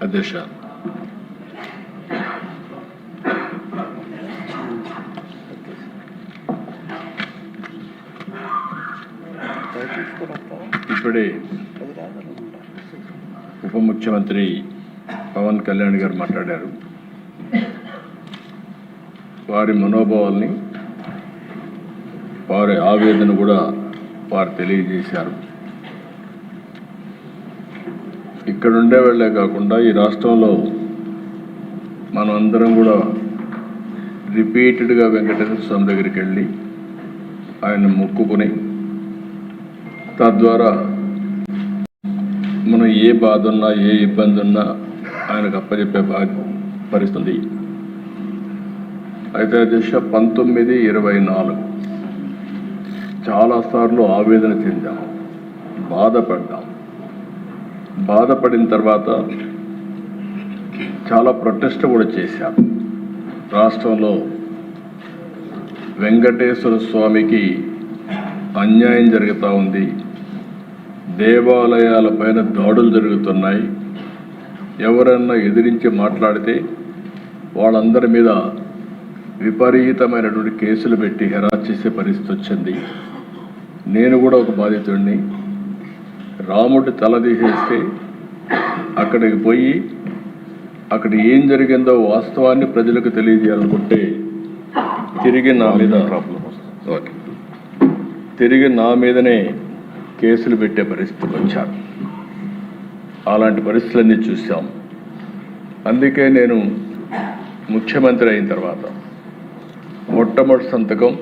అధ్యక్ష, ఇప్పుడే ఉప ముఖ్యమంత్రి పవన్ కళ్యాణ్ గారు మాట్లాడారు. వారి మనోభావాల్ని, వారి ఆవేదన కూడా వారు తెలియజేశారు. ఇక్కడ ఉండే వాళ్ళే కాకుండా ఈ రాష్ట్రంలో మనం అందరం కూడా రిపీటెడ్గా వెంకటేశ్వర స్వామి దగ్గరికి వెళ్ళి ఆయన మొక్కుకుని తద్వారా మనం ఏ బాధ ఉన్నా ఏ ఇబ్బంది ఉన్నా ఆయనకు అప్పచెప్పే పరిస్థితి. అయితే దిశ 1924 చాలాసార్లు ఆవేదన చెందాం, బాధపడ్డాం. బాధపడిన తర్వాత చాలా ప్రొటెస్ట్ కూడా చేశాం. రాష్ట్రంలో వెంకటేశ్వర స్వామికి అన్యాయం జరుగుతూ ఉంది, దేవాలయాలపైన దాడులు జరుగుతున్నాయి. ఎవరన్నా ఎదిరించి మాట్లాడితే వాళ్ళందరి మీద విపరీతమైనటువంటి కేసులు పెట్టి హెరాస్ చేసే పరిస్థితి వచ్చింది. నేను కూడా ఒక బాధితుడిని. రాముడి తల తీసేస్తే అక్కడికి పోయి అక్కడ ఏం జరిగిందో వాస్తవాన్ని ప్రజలకు తెలియజేయాలనుకుంటే తిరిగి నా మీదనే కేసులు పెట్టే పరిస్థితికి వచ్చారు. అలాంటి పరిస్థితులన్నీ చూసాం. అందుకే నేను ముఖ్యమంత్రి అయిన తర్వాత మొట్టమొదటి సంతకం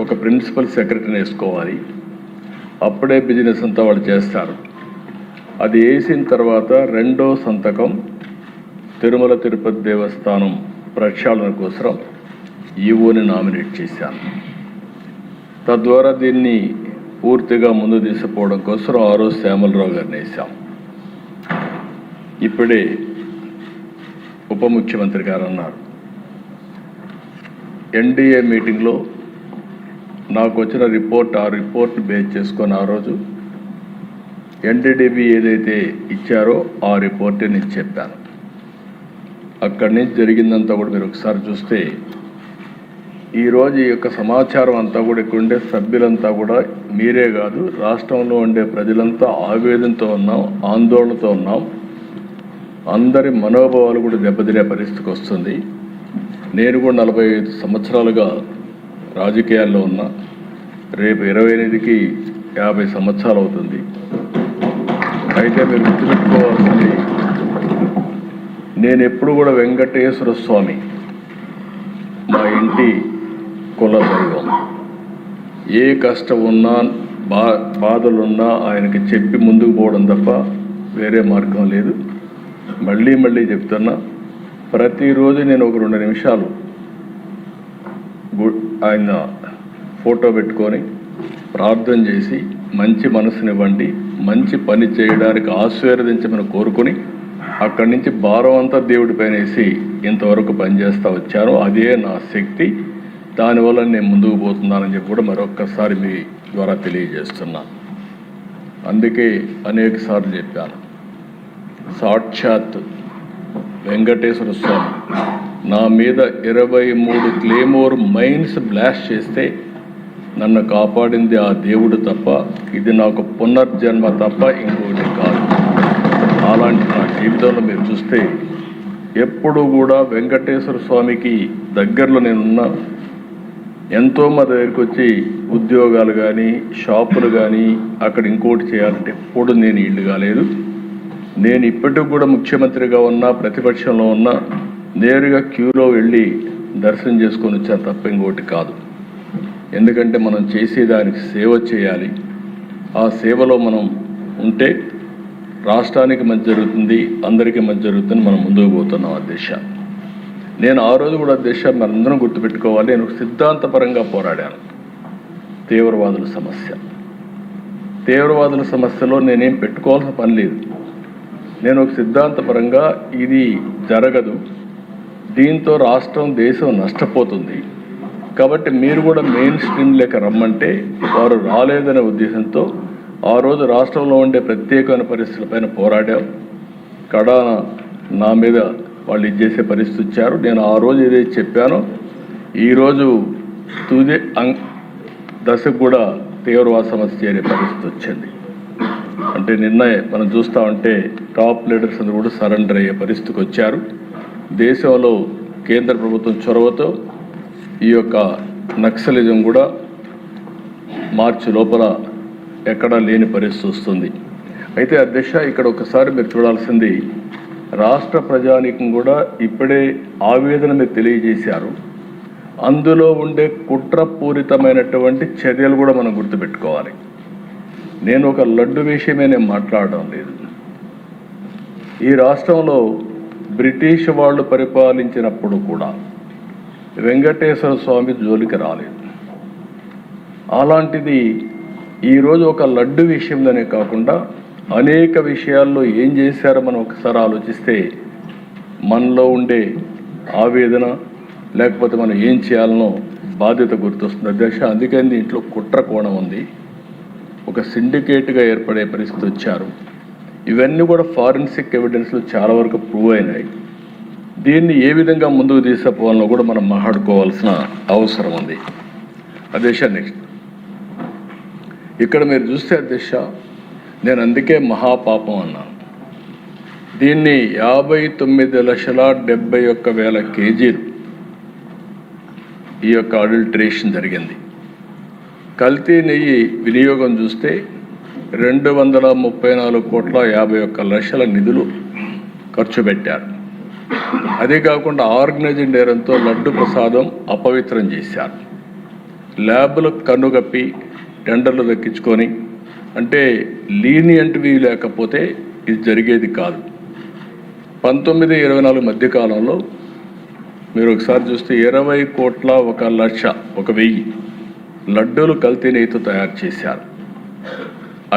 ఒక ప్రిన్సిపల్ సెక్రటరీని వేసుకోవాలి. అప్పుడే బిజినెస్ అంతా వాళ్ళు చేస్తారు. అది వేసిన తర్వాత రెండో సంతకం తిరుమల తిరుపతి దేవస్థానం ప్రక్షాళన కోసం ఈవోని నామినేట్ చేశాను. తద్వారా దీన్ని పూర్తిగా ముందు తీసుకుపోవడం కోసం ఆ రోజు శ్యామలరావు గారిని వేశాం. ఇప్పుడే ఉప ముఖ్యమంత్రి గారు అన్నారు, ఎన్డీఏ మీటింగ్లో నాకు వచ్చిన రిపోర్ట్, ఆ రిపోర్ట్ని బేస్ చేసుకొని ఆ రోజు ఎన్డీడీబీ ఏదైతే ఇచ్చారో ఆ రిపోర్టే నేను చెప్పాను. అక్కడి నుంచి జరిగిందంతా కూడా మీరు ఒకసారి చూస్తే ఈరోజు ఈ యొక్క సమాచారం అంతా కూడా ఇక్కడ ఉండే సభ్యులంతా కూడా మీరే కాదు, రాష్ట్రంలో ఉండే ప్రజలంతా ఆవేదనతో ఉన్నాం, ఆందోళనతో ఉన్నాం. అందరి మనోభావాలు కూడా దెబ్బతినే పరిస్థితికి వస్తుంది. నేను కూడా 45 సంవత్సరాలుగా రాజకీయాల్లో ఉన్నా. రేపు 28కి 50 సంవత్సరాలు అవుతుంది. అయితే మీరు గుర్తుపెట్టుకోవాల్సింది, నేను ఎప్పుడు కూడా వెంకటేశ్వర స్వామి మా ఇంటి కుల దైవం. ఏ కష్టం ఉన్నా బాధలున్నా ఆయనకి చెప్పి ముందుకు పోవడం తప్ప వేరే మార్గం లేదు. మళ్ళీ చెప్తున్నా, ప్రతిరోజు నేను ఒక 2 నిమిషాలు ఆయన ఫోటో పెట్టుకొని ప్రార్థన చేసి మంచి మనసునివ్వండి, మంచి పని చేయడానికి ఆశీర్వదించమని కోరుకొని అక్కడి నుంచి భారం అంతా దేవుడి పైన వేసి ఇంతవరకు పనిచేస్తూ వచ్చాను. అదే నా శక్తి. దానివల్ల నేను ముందుకు పోతున్నానని చెప్పి కూడా మరొక్కసారి మీ ద్వారా తెలియజేస్తున్నాను. అందుకే అనేక సార్లు చెప్పాను, సాక్షాత్ వెంకటేశ్వర స్వామి నా మీద 23 క్లేమోర్ మైన్స్ బ్లాస్ట్ చేస్తే నన్ను కాపాడింది ఆ దేవుడు తప్ప, ఇది నాకు పునర్జన్మ తప్ప ఇంకోటి కాదు. అలాంటి నా జీవితంలో మీరు చూస్తే ఎప్పుడు కూడా వెంకటేశ్వర స్వామికి దగ్గరలో నేనున్నా. ఎంతోమంది దగ్గరికి వచ్చి ఉద్యోగాలు కానీ షాపులు కానీ అక్కడ ఇంకోటి చేయాలంటే ఎప్పుడు నేను ఇల్లు కాలేదు. నేను ఇప్పటికి కూడా ముఖ్యమంత్రిగా ఉన్నా, ప్రతిపక్షంలో ఉన్నా, నేరుగా క్యూలో వెళ్ళి దర్శనం చేసుకొని వచ్చాను తప్ప ఇంకోటి కాదు. ఎందుకంటే మనం చేసేదానికి సేవ చేయాలి. ఆ సేవలో మనం ఉంటే రాష్ట్రానికి మంచి జరుగుతుంది, అందరికీ మంచి జరుగుతుంది. మనం ముందుకు పోతున్నాం అధ్యక్ష. నేను ఆ రోజు కూడా అధ్యక్ష మనందరం గుర్తుపెట్టుకోవాలి, నేను సిద్ధాంతపరంగా పోరాడాను. తీవ్రవాదుల సమస్యలో నేనేం పెట్టుకోవాల్సిన పని లేదు. నేను ఒక సిద్ధాంతపరంగా ఇది జరగదు, దీంతో రాష్ట్రం దేశం నష్టపోతుంది కాబట్టి మీరు కూడా మెయిన్ స్ట్రీమ్ లేక రమ్మంటే వారు రాలేదనే ఉద్దేశంతో ఆ రోజు రాష్ట్రంలో ఉండే ప్రత్యేకమైన పరిస్థితులపైన పోరాడాం. కడాన నా మీద వాళ్ళు ఇచ్చేసే పరిస్థితి ఇచ్చారు. నేను ఆ రోజు ఏదైతే చెప్పానో ఈరోజు తుది దశకు కూడా తీవ్రవాద సమస్య చేరే పరిస్థితి వచ్చింది. అంటే నిన్న మనం చూస్తూ ఉంటే టాప్ లీడర్స్ అందరూ కూడా సరెండర్ అయ్యే పరిస్థితికి వచ్చారు. దేశంలో కేంద్ర ప్రభుత్వం చొరవతో ఈ యొక్క నక్సలిజం కూడా మార్చి లోపల ఎక్కడా లేని పరిస్థితి వస్తుంది. అయితే అధ్యక్ష, ఇక్కడ ఒకసారి మీరు చూడాల్సింది, రాష్ట్ర ప్రజానీకం కూడా ఇప్పుడే ఆవేదన మీరు తెలియజేశారు. అందులో ఉండే కుట్రపూరితమైనటువంటి చర్యలు కూడా మనం గుర్తుపెట్టుకోవాలి. నేను ఒక లడ్డు విషయమే నేను మాట్లాడడం లేదు. ఈ రాష్ట్రంలో బ్రిటిష్ వాళ్ళు పరిపాలించినప్పుడు కూడా వెంకటేశ్వర స్వామి జోలికి రాలేదు. అలాంటిది ఈరోజు ఒక లడ్డు విషయంలోనే కాకుండా అనేక విషయాల్లో ఏం చేశారో మనం ఒకసారి ఆలోచిస్తే మనలో ఉండే ఆవేదన, లేకపోతే మనం ఏం చేయాలనో బాధ్యత గుర్తొస్తుంది అధ్యక్ష. అందుకని దీంట్లో కుట్ర కోణం ఉంది. ఒక సిండికేట్గా ఏర్పడే పరిస్థితి వచ్చారు. ఇవన్నీ కూడా ఫారెన్సిక్ ఎవిడెన్స్లు చాలా వరకు ప్రూవ్ అయినాయి. దీన్ని ఏ విధంగా ముందుకు తీసుకుపోవాలో కూడా మనం మాట్లాడుకోవాల్సిన అవసరం ఉంది అధ్యక్ష. నెక్స్ట్ ఇక్కడ మీరు చూస్తే అధ్యక్ష, నేను అందుకే మహాపాపం అన్నాను. దీన్ని 59,71,000 కేజీలు ఈ యొక్క అడల్టరేషన్ జరిగింది. కల్తీ నెయ్యి వినియోగం చూస్తే 234,51,00,000 నిధులు ఖర్చు పెట్టారు. అదే కాకుండా ఆర్గనైజ్డ్ నేరంతో లడ్డు ప్రసాదం అపవిత్రం చేశారు. ల్యాబ్లు కన్నుగప్పి టెండర్లు దక్కించుకొని, అంటే లీనియంట్వి లేకపోతే ఇది జరిగేది కాదు. 19-24 మధ్యకాలంలో మీరు ఒకసారి చూస్తే 20,01,00,000 లడ్డూలు కల్తీ నెయ్యితో తయారు చేశారు.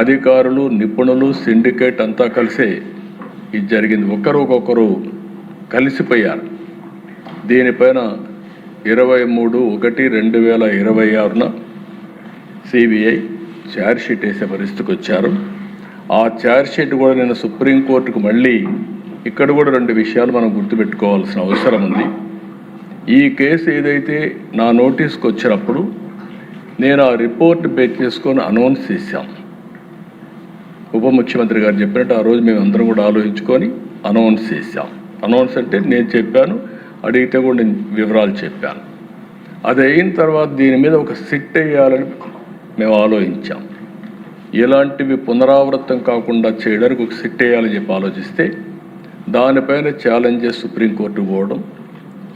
అధికారులు, నిపుణులు, సిండికేట్ అంతా కలిసే ఇది జరిగింది. ఒకరొకరు కలిసిపోయారు. దీనిపైన 23/1/2026 సిబిఐ ఛార్జ్షీట్ వేసే పరిస్థితికి వచ్చారు. ఆ ఛార్జ్షీట్ కూడా నేను సుప్రీంకోర్టుకు మళ్ళీ ఇక్కడ కూడా 2 విషయాలు మనం గుర్తుపెట్టుకోవాల్సిన అవసరం ఉంది. ఈ కేసు ఏదైతే నా నోటీస్కి వచ్చినప్పుడు నేను ఆ రిపోర్ట్ బేస్ చేసుకొని అనౌన్స్ చేశాం. ఉప ముఖ్యమంత్రి గారు చెప్పినట్టు ఆ రోజు మేము అందరం కూడా ఆలోచించుకొని అనౌన్స్ చేశాం. అనౌన్స్ అంటే నేను చెప్పాను, అడిగితే కూడా నేను వివరాలు చెప్పాను. అది అయిన తర్వాత దీని మీద ఒక సిట్ వేయాలని మేము ఆలోచించాం. ఇలాంటివి పునరావృతం కాకుండా చేయడానికి ఒక సిట్ వేయాలని చెప్పి ఆలోచిస్తే దానిపైన ఛాలెంజెస్ సుప్రీంకోర్టుకు పోవడం,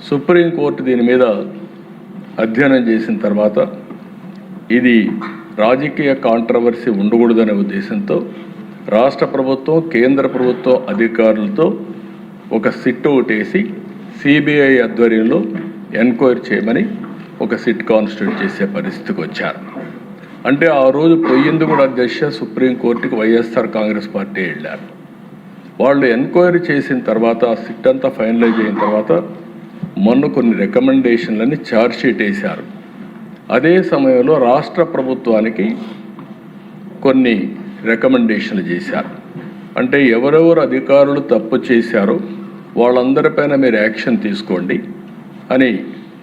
సుప్రీంకోర్టు దీని మీద అధ్యయనం చేసిన తర్వాత ఇది రాజకీయ కాంట్రవర్సీ ఉండకూడదనే ఉద్దేశంతో రాష్ట్ర ప్రభుత్వం, కేంద్ర ప్రభుత్వం అధికారులతో ఒక సిట్ ఒకటేసి సిబిఐ ఆధ్వర్యంలో ఎంక్వైరీ చేయమని ఒక సిట్ కాన్స్టిట్యూట్ చేసే పరిస్థితికి వచ్చారు. అంటే ఆ రోజు పోయింది కూడా అధ్యక్ష సుప్రీంకోర్టుకి వైఎస్ఆర్ కాంగ్రెస్ పార్టీ వెళ్ళారు. వాళ్ళు ఎంక్వైరీ చేసిన తర్వాత ఆ సిట్ అంతా ఫైనలైజ్ అయిన తర్వాత మొన్న కొన్ని రికమెండేషన్లని ఛార్జ్షీట్ వేశారు. అదే సమయంలో రాష్ట్ర ప్రభుత్వానికి కొన్ని రికమెండేషన్లు చేశారు. అంటే ఎవరెవరు అధికారులు తప్పు చేశారో వాళ్ళందరిపైన మీరు యాక్షన్ తీసుకోండి అని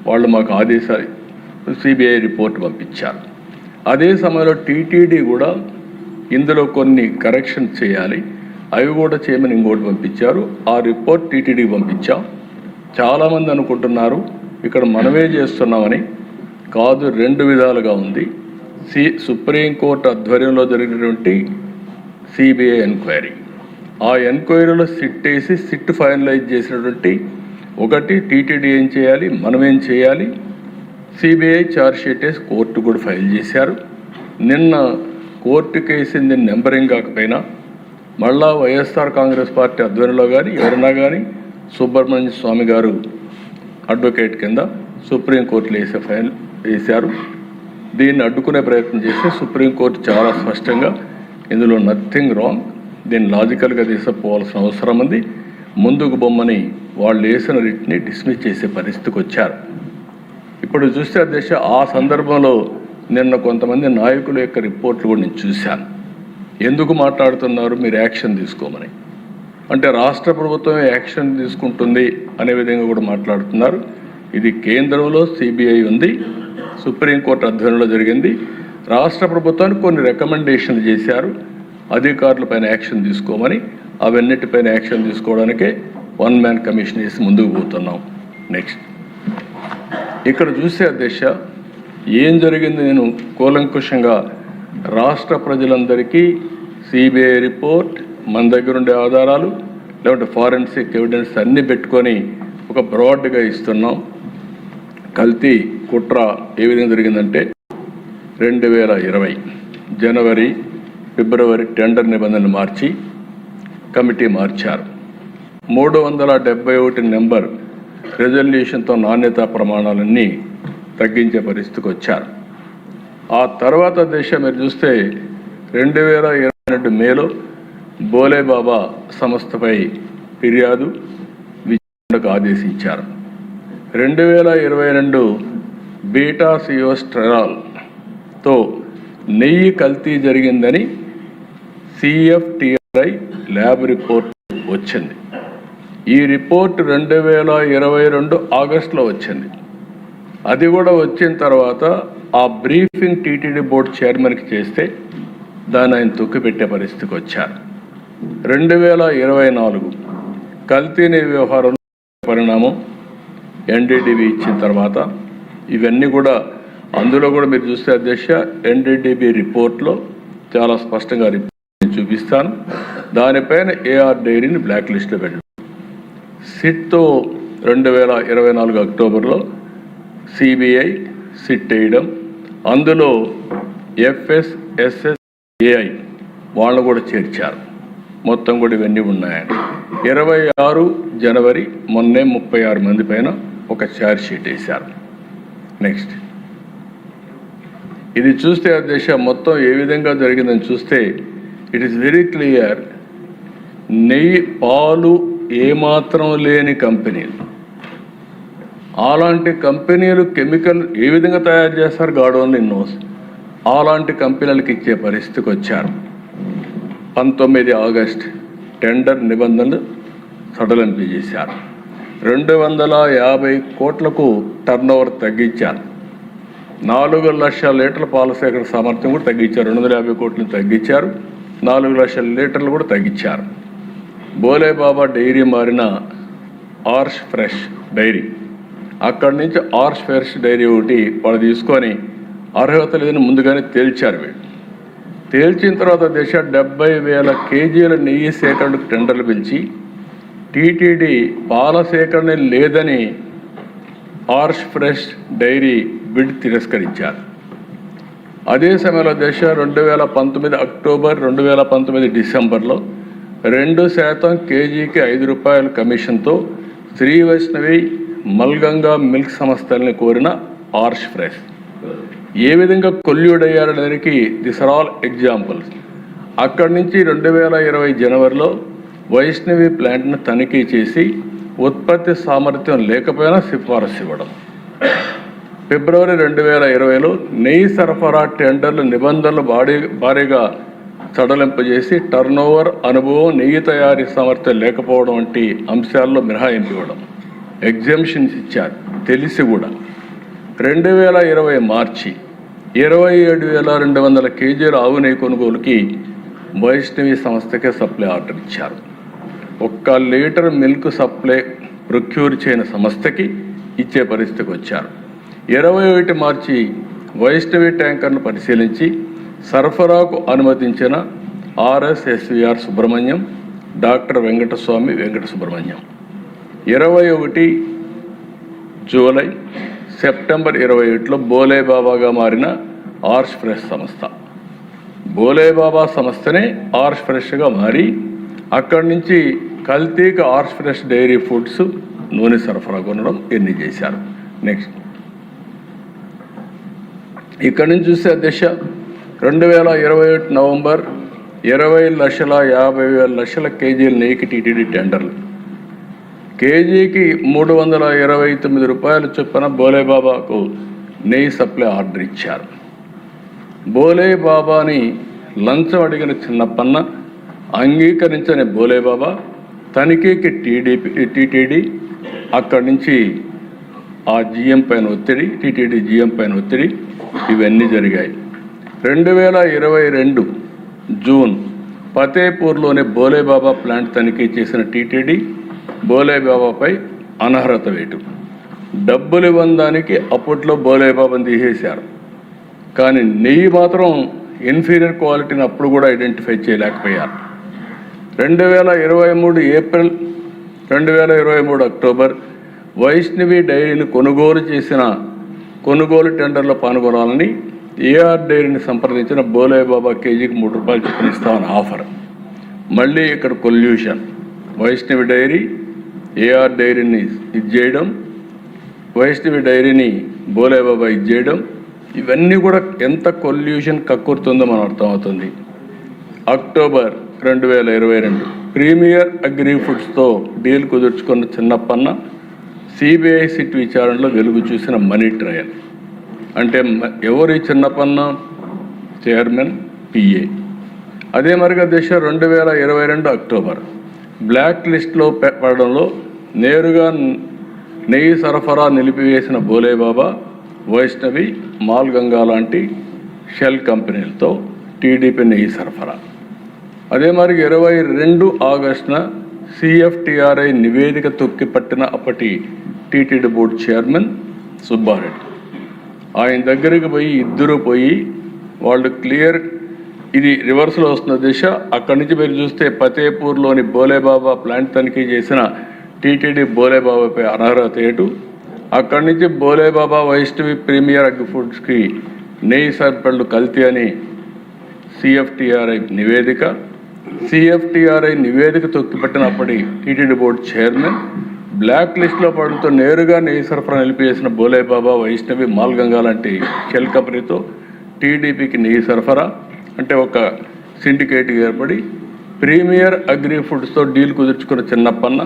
వాళ్ళు మాకు ఆదేశాలు సిబిఐ రిపోర్ట్ పంపించారు. అదే సమయంలో టీటీడీ కూడా ఇందులో కొన్ని కరెక్షన్స్ చేయాలి, అవి కూడా చేయమని ఇంకోటి పంపించారు. ఆ రిపోర్ట్ టీటీడీకి పంపించాం. చాలామంది అనుకుంటున్నారు ఇక్కడ మనమే చేస్తున్నామని. కాదు, 2 విధాలుగా ఉంది. సుప్రీంకోర్టు ఆధ్వర్యంలో జరిగినటువంటి సిబిఐ ఎంక్వైరీ, ఆ ఎంక్వైరీలో సిట్ వేసి సిట్ ఫైనలైజ్ చేసినటువంటి ఒకటి టీటీడీ ఏం చేయాలి, మనం ఏం చేయాలి, సిబిఐ ఛార్జ్షీట్ వేసి కోర్టు కూడా ఫైల్ చేశారు. నిన్న కోర్టు కేసింది నెంబరింగ్ కాకపోయినా మళ్ళా వైఎస్ఆర్ కాంగ్రెస్ పార్టీ ఆధ్వర్యంలో కానీ ఎవరైనా కానీ సుబ్రహ్మణ్య స్వామి గారు అడ్వకేట్ కింద సుప్రీంకోర్టులో ఫైల్ వేశారు. దీన్ని అడ్డుకునే ప్రయత్నం చేస్తే సుప్రీంకోర్టు చాలా స్పష్టంగా ఇందులో నథింగ్ రాంగ్, దీన్ని లాజికల్గా తీసుకుపోవాల్సిన అవసరం ఉంది, ముందుకు బొమ్మని వాళ్ళు వేసిన రిట్ని డిస్మిస్ చేసే పరిస్థితికి వచ్చారు. ఇప్పుడు చూస్తే అధ్యక్ష ఆ సందర్భంలో నిన్న కొంతమంది నాయకుల యొక్క రిపోర్ట్లు కూడా నేను చూశాను. ఎందుకు మాట్లాడుతున్నారు మీరు యాక్షన్ తీసుకోమని. అంటే రాష్ట్ర ప్రభుత్వమే యాక్షన్ తీసుకుంటుంది అనే విధంగా కూడా మాట్లాడుతున్నారు. ఇది కేంద్రంలో సిబిఐ ఉంది, సుప్రీంకోర్టు ఆధ్వర్యంలో జరిగింది. రాష్ట్ర ప్రభుత్వానికి కొన్ని రికమెండేషన్లు చేశారు అధికారులపైన యాక్షన్ తీసుకోమని. అవన్నిటిపైన యాక్షన్ తీసుకోవడానికే వన్ మ్యాన్ కమిషన్ వేసి ముందుకు పోతున్నాం. నెక్స్ట్ ఇక్కడ చూసే అధ్యక్ష ఏం జరిగింది నేను కూలంకుషంగా రాష్ట్ర ప్రజలందరికీ సిబిఐ రిపోర్ట్, మన దగ్గర ఉండే ఆధారాలు, లేకపోతే ఫారెన్సిక్ ఎవిడెన్స్ అన్నీ పెట్టుకొని ఒక బ్రాడ్గా ఇస్తున్నాం. కల్తీ కుట్ర ఏ విధంగా జరిగిందంటే 2020 జనవరి, ఫిబ్రవరి టెండర్ నిబంధనలు మార్చి కమిటీ మార్చారు. 371 నెంబర్ రెజల్యూషన్తో నాణ్యతా ప్రమాణాలన్నీ తగ్గించే పరిస్థితికి వచ్చారు. ఆ తర్వాత మీరు చూస్తే 2022 మేలో బోలేబాబా సంస్థపై ఫిర్యాదు విచారణకు ఆదేశించారు. 2022 బీటా సియోస్టెరాల్తో నెయ్యి కల్తీ జరిగిందని CFTRI ల్యాబ్ రిపోర్ట్ వచ్చింది. ఈ రిపోర్ట్ 2022 ఆగస్టులో వచ్చింది. అది కూడా వచ్చిన తర్వాత ఆ బ్రీఫింగ్ టీటీడీ బోర్డు చైర్మన్కి చేస్తే దాన్ని ఆయన తొక్కిపెట్టే పరిస్థితికి వచ్చారు. 2024 కల్తీని వ్యవహారంలో పరిణామం NDDB ఇచ్చిన తర్వాత ఇవన్నీ కూడా అందులో కూడా మీరు చూస్తే అధ్యక్ష NDDB రిపోర్ట్లో చాలా స్పష్టంగా రిపోర్ట్ చూపిస్తాను. దానిపైన AR డైరీని బ్లాక్ లిస్ట్లో పెట్టడం. సిట్తో 2024 అక్టోబర్లో CBI సిట్ వేయడం, అందులో FSSAI వాళ్ళు కూడా చేర్చారు. మొత్తం కూడా ఇవన్నీ ఉన్నాయని 26 జనవరి మొన్నే 36 మంది పైన ఒక ఛార్జ్ షీట్ వేశారు. నెక్స్ట్ ఇది చూస్తే అధ్యక్ష మొత్తం ఏ విధంగా జరిగిందని చూస్తే ఇట్ ఈస్ వెరీ క్లియర్. నెయ్యి పాలు ఏమాత్రం లేని కంపెనీలు, అలాంటి కంపెనీలు కెమికల్ ఏ విధంగా తయారు చేస్తారు గాడ్ ఓన్లీ నోస్. అలాంటి కంపెనీలకు ఇచ్చే పరిస్థితికి వచ్చారు. 19 ఆగస్ట్ టెండర్ నిబంధనలు సడలింపు చేశారు. 250 కోట్లకు టర్నోవర్ తగ్గించారు. 4 లక్షల లీటర్ల పాల సేకరణ సామర్థ్యం కూడా తగ్గించారు. 250 కోట్లను తగ్గించారు. 4 లక్షల లీటర్లు కూడా తగ్గించారు. బోలేబాబా డైరీ మారిన ఆర్ష్ ఫ్రెష్ డైరీ, అక్కడి నుంచి ఆర్ష్ ఫ్రెష్ డైరీ ఒకటి వాళ్ళు తీసుకొని అర్హత లేదని ముందుగానే తేల్చారు. వీళ్ళు తేల్చిన తర్వాత 70,000 కేజీల నెయ్యి సేకరణకు టెండర్లు పిలిచి టీటీడీ పాల సేకరణ లేదని ఆర్ష్ ఫ్రెష్ డైరీ బిడ్ తిరస్కరించారు. అదే సమయంలో 2019 అక్టోబర్ 2019 డిసెంబర్లో 2% కేజీకి ₹5 కమిషన్తో శ్రీ వైష్ణవి మల్గంగా మిల్క్ సంస్థల్ని కోరిన ఆర్ష్ ఫ్రెష్ ఏ విధంగా కొల్యూడయ్యారనేదానికి దిస్ ఆర్ ఆల్ ఎగ్జాంపుల్స్. అక్కడి నుంచి 2020 జనవరిలో వైష్ణవి ప్లాంట్ను తనిఖీ చేసి ఉత్పత్తి సామర్థ్యం లేకపోయినా సిఫారసు ఇవ్వడం. ఫిబ్రవరి 2020లో నెయ్యి సరఫరా టెండర్లు నిబంధనలు భారీగా సడలింపజేసి టర్నోవర్, అనుభవం, నెయ్యి తయారీ సామర్థ్యం లేకపోవడం వంటి అంశాల్లో మినహాయింపు ఇవ్వడం, ఎగ్జామ్షన్స్ ఇచ్చారు తెలిసి కూడా. 2020 మార్చి 27,200 కేజీల ఆవు నెయ్యి కొనుగోలుకి వైష్ణవి సంస్థకే సప్లై ఆర్డర్ ఇచ్చారు. 1 లీటర్ మిల్క్ సప్లై ప్రొక్యూర్ చేయని సంస్థకి ఇచ్చే పరిస్థితికి వచ్చారు. 21 మార్చి వైష్ణవి ట్యాంకర్ను పరిశీలించి సరఫరాకు అనుమతించిన RSSVR Subrahmanyam, doctor Venkataswamy Venkata Subrahmanyam. 21 July, September 21లో బోలేబాబాగా మారిన ఆర్ష్ ఫ్రెష్ సంస్థ. బోలేబాబా సంస్థనే ఆర్ష్ ఫ్రెష్గా మారి అక్కడి నుంచి కల్తీకి ఆర్ష్ ఫ్రెష్ డైరీ ఫుడ్స్ నూనె సరఫరా కొనడం ఎన్ని చేశారు. నెక్స్ట్ ఇక్కడి నుంచి చూస్తే అధ్యక్ష 2021 నవంబర్ 20,50,000 కేజీల నెయ్యికి టీటీడీ టెండర్లు. కేజీకి ₹329 చొప్పున బోలేబాబాకు నెయ్యి సప్లై ఆర్డర్ ఇచ్చారు. బోలేబాబాని లంచం అడిగిన చిన్నప్పన్న, అంగీకరించని బోలేబాబా, తనిఖీకి టీటీడీ, అక్కడి నుంచి ఆ జిఎం పైన ఒత్తిడి, టీటీడీ జిఎం పైన ఒత్తిడి, ఇవన్నీ జరిగాయి. 2022 జూన్ ఫతేపూర్లోని బోలేబాబా ప్లాంట్ తనిఖీ చేసిన టీటీడీ బోలేబాబాపై అనర్హత వేటు. డబ్బులు ఇవ్వడానికి అప్పట్లో బోలేబాబాను తీసేశారు, కానీ నెయ్యి మాత్రం ఇన్ఫీరియర్ క్వాలిటీని అప్పుడు కూడా ఐడెంటిఫై చేయలేకపోయారు. 2023 ఏప్రిల్, 2023 అక్టోబర్ వైష్ణవి డైరీని కొనుగోలు టెండర్లో పాల్గొనాలని ఏఆర్ డైరీని సంప్రదించిన బోలేబాబా కేజీకి ₹3 చొప్పున ఇస్తామని ఆఫర్. మళ్ళీ ఇక్కడ కొల్యూషన్, వైష్ణవి డైరీ ఏఆర్ డైరీని చేయడం, వైష్ణవి డైరీని బోలేబాబా చేయడం, ఇవన్నీ కూడా ఎంత కొల్యూషన్ కక్కుర్తుందో మనం అర్థమవుతుంది. అక్టోబర్ 2022 ప్రీమియర్ అగ్రి ఫుడ్స్తో డీల్ కుదుర్చుకున్న చిన్నప్పన్న సిబిఐ సిట్ విచారణలో వెలుగు చూసిన మనీ ట్రయల్. అంటే ఎవరు చిన్నప్పన్న? Chairman, PA. అదే మరిగా దిశ 2022 అక్టోబర్ బ్లాక్ లిస్ట్లో పడడంలో నేరుగా నెయ్యి సరఫరా నిలిపివేసిన బోలేబాబా, వైష్ణవి, మాల్ గంగా లాంటి షెల్ కంపెనీలతో టీడీపీ నెయ్యి సరఫరా. అదే మరి 22 ఆగస్టున సిఎఫ్టిఆర్ఐ నివేదిక తొక్కిపట్టిన అప్పటి టీటీడీ బోర్డు చైర్మన్ సుబ్బారెడ్డి. ఆయన దగ్గరికి ఇద్దరు పోయి వాళ్ళు క్లియర్, ఇది రివర్స్లో వస్తున్న దిశ. అక్కడి నుంచి మీరు చూస్తే ఫతేపూర్లోని బోలేబాబా ప్లాంట్ తనిఖీ చేసిన టీటీడీ బోలేబాబాపై అనర్హత ఏటు. అక్కడి నుంచి బోలేబాబా, వైష్ణవి, ప్రీమియర్ అగ్రి ఫుడ్స్కి నెయ్యి సరఫరాలు కల్తీ అని సిఎఫ్టిఆర్ఐ నివేదిక. సిఎఫ్టిఆర్ఐ నివేదిక తొక్కిపెట్టినప్పటి టీటీడీ బోర్డు చైర్మన్ బ్లాక్ లిస్ట్లో పడుతూ నేరుగా నెయ్యి సరఫరా నిలిపివేసిన బోలేబాబా, వైష్ణవి, మాల్ గంగా లాంటి షెల్ కంపెనీతో టీడీపీకి నెయ్యి సరఫరా అంటే ఒక సిండికేట్ ఏర్పడి ప్రీమియర్ అగ్రి ఫుడ్స్తో డీల్ కుదుర్చుకున్న చిన్నప్పన్న,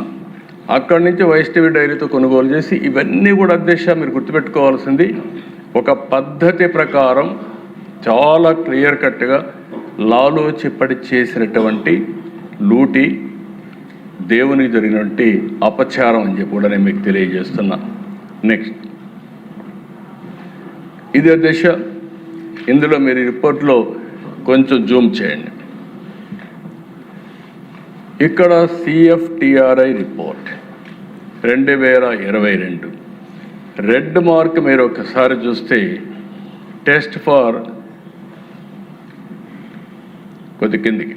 అక్కడి నుంచి వైష్ణవి డైరీతో కొనుగోలు చేసి, ఇవన్నీ కూడా అధ్యక్ష మీరు గుర్తుపెట్టుకోవాల్సింది ఒక పద్ధతి ప్రకారం చాలా క్లియర్ కట్గా లాలోచిప్పటి చేసినటువంటి లూటి, దేవునికి జరిగినటువంటి అపచారం అని చెప్పి కూడా నేను మీకు తెలియజేస్తున్నా. నెక్స్ట్ ఇది అధ్యక్ష, ఇందులో మీరు రిపోర్ట్లో కొంచెం జూమ్ చేయండి. ఇక్కడ సిఎఫ్టిఆర్ఐ రిపోర్ట్ 2022 రెడ్ మార్క్ మీరు ఒకసారి చూస్తే టెస్ట్ ఫర్ కొద్ది కిందికి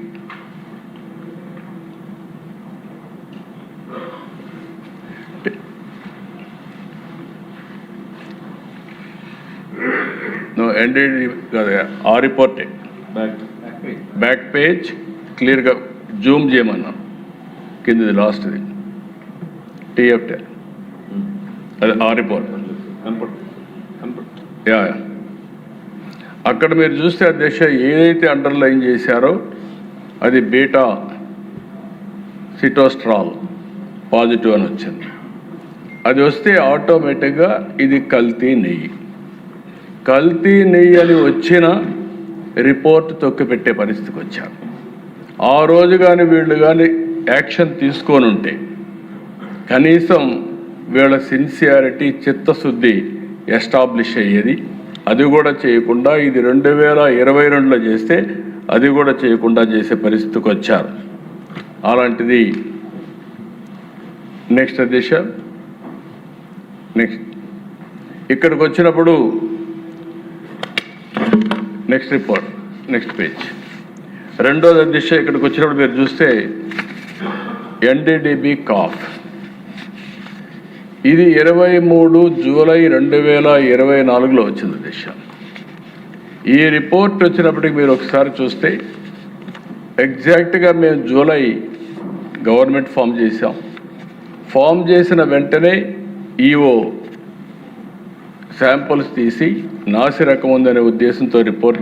ఎండెడ్ కదా ఆ రిపోర్టే బ్యాక్ పేజ్ క్లియర్గా జూమ్ చేయమన్నా, కిందది లాస్ట్ది టీఎఫ్టీ అదే ఆ రిపోర్ట్. యా అక్కడ మీరు చూస్తే అధ్యక్ష ఏదైతే అండర్లైన్ చేశారో అది బీటా సిటోస్ట్రాల్ పాజిటివ్ అని వచ్చింది. అది వస్తే ఆటోమేటిక్గా ఇది కల్తీ నెయ్యి. కల్తీ నెయ్యి అని వచ్చిన రిపోర్ట్ తొక్కిపెట్టే పరిస్థితికి వచ్చారు. ఆ రోజు కానీ వీళ్ళు కానీ యాక్షన్ తీసుకొని ఉంటే కనీసం వీళ్ళ సిన్సియారిటీ, చిత్తశుద్ధి ఎస్టాబ్లిష్ అయ్యేది. అది కూడా చేయకుండా ఇది 2022లో చేస్తే అది కూడా చేయకుండా చేసే పరిస్థితికి వచ్చారు. అలాంటిది నెక్స్ట్ దిశ. నెక్స్ట్ ఇక్కడికి వచ్చినప్పుడు నెక్స్ట్ రిపోర్ట్, నెక్స్ట్ పేజ్. రెండోది దిశ ఇక్కడికి వచ్చినప్పుడు మీరు చూస్తే ఎన్డీడీబీ కాఫ్, ఇది 23 జూలై 2024లో వచ్చింది దిశ. ఈ రిపోర్ట్ వచ్చినప్పటికి మీరు ఒకసారి చూస్తే ఎగ్జాక్ట్గా మేము జూలై గవర్నమెంట్ ఫామ్ చేసాం. ఫామ్ చేసిన వెంటనే ఈఓ శాంపుల్స్ తీసి నాసి రకం ఉందనే ఉద్దేశంతో రిపోర్ట్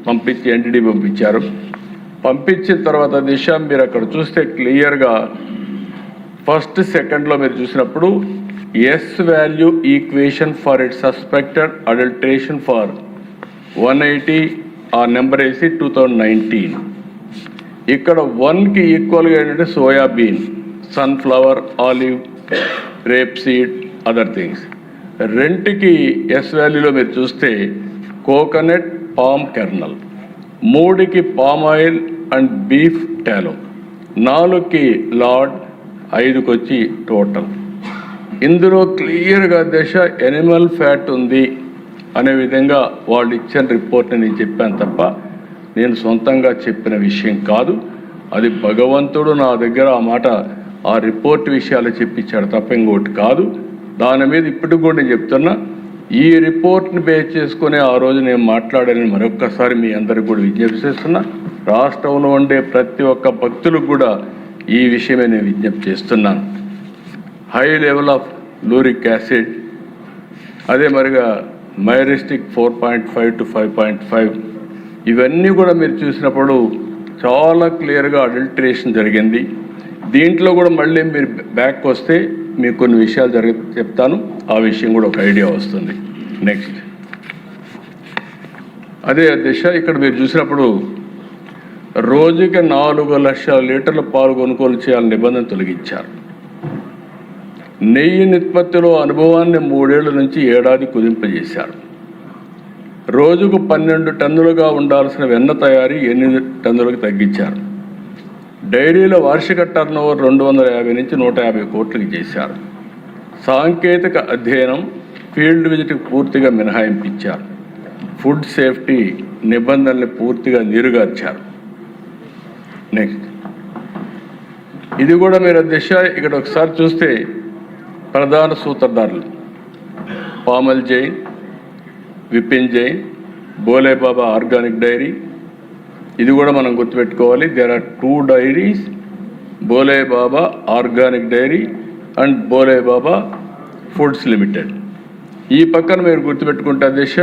పంపించి ఎన్డీడీ పంపించారు. పంపించిన తర్వాత దిశ మీరు అక్కడ చూస్తే క్లియర్గా ఫస్ట్ సెకండ్లో మీరు చూసినప్పుడు S value equation for it suspected adulteration for 180 ఆ నెంబర్ వేసి 2019. ఇక్కడ 1కి ఈక్వల్గా ఏంటంటే soybean, sunflower, olive, rape seed, other things. 2కి ఎస్ వాల్యూలో మీరు చూస్తే కోకోనట్, పామ్ కెర్నల్. 3కి పామ్ ఆయిల్ అండ్ బీఫ్ టాలో. 4కి లార్డ్, 5కి వచ్చి టోటల్. ఇందులో క్లియర్గా దశ ఎనిమల్ ఫ్యాట్ ఉంది అనే విధంగా వాళ్ళు ఇచ్చిన రిపోర్ట్ని నేను చెప్పాను తప్ప నేను సొంతంగా చెప్పిన విషయం కాదు. అది భగవంతుడు నా దగ్గర ఆ మాట, ఆ రిపోర్ట్ విషయాలు చెప్పించాడు తప్ప ఇంకోటి కాదు. దాని మీద ఇప్పటికి కూడా నేను చెప్తున్నా, ఈ రిపోర్ట్ని బేస్ చేసుకుని ఆ రోజు నేను మాట్లాడాలని మరొక్కసారి మీ అందరికి కూడా విజ్ఞప్తి చేస్తున్నా. రాష్ట్రంలో ఉండే ప్రతి ఒక్క భక్తులకు కూడా ఈ విషయమే నేను విజ్ఞప్తి చేస్తున్నాను. హై లెవెల్ ఆఫ్ లూరిక్ యాసిడ్, అదే మరిగా మైరిస్టిక్ 4.5 to 5.5, ఇవన్నీ కూడా మీరు చూసినప్పుడు చాలా క్లియర్గా అడల్టరేషన్ జరిగింది. దీంట్లో కూడా మళ్ళీ మీరు బ్యాక్ వస్తే మీకు కొన్ని విషయాలు చెప్తాను, ఆ విషయం కూడా ఒక ఐడియా వస్తుంది. నెక్స్ట్ అదే దిశ, ఇక్కడ మీరు చూసినప్పుడు రోజుకి 4 లక్షల లీటర్ల పాలు కొనుగోలు చేయాలని నిబంధన తొలగించారు. నెయ్యి నిష్పత్తిలో అనుభవాన్ని 3 ఏళ్ల నుంచి ఏడాది కుదింపజేశారు. రోజుకు 12 టన్నులుగా ఉండాల్సిన వెన్న తయారీ 8 టన్నులకు తగ్గించారు. డైరీల వార్షిక టర్నోవర్ 250 నుంచి 150 కోట్లకి చేశారు. సాంకేతిక అధ్యయనం, ఫీల్డ్ విజిట్కి పూర్తిగా మినహాయింపించారు. ఫుడ్ సేఫ్టీ నిబంధనల్ని పూర్తిగా నీరుగార్చారు. నెక్స్ట్ ఇది కూడా మీరు దిశ, ఇక్కడ ఒకసారి చూస్తే ప్రధాన సూత్రధారులు పామల్ జైన్, విపిన్ జైన్, బోలే బాబా ఆర్గానిక్ డైరీ. ఇది కూడా మనం గుర్తుపెట్టుకోవాలి. There are 2 dairies, Bhole Baba organic dairy and Bhole Baba foods limited. ఈ పక్కన మీరు గుర్తుపెట్టుకుంటే దిశ,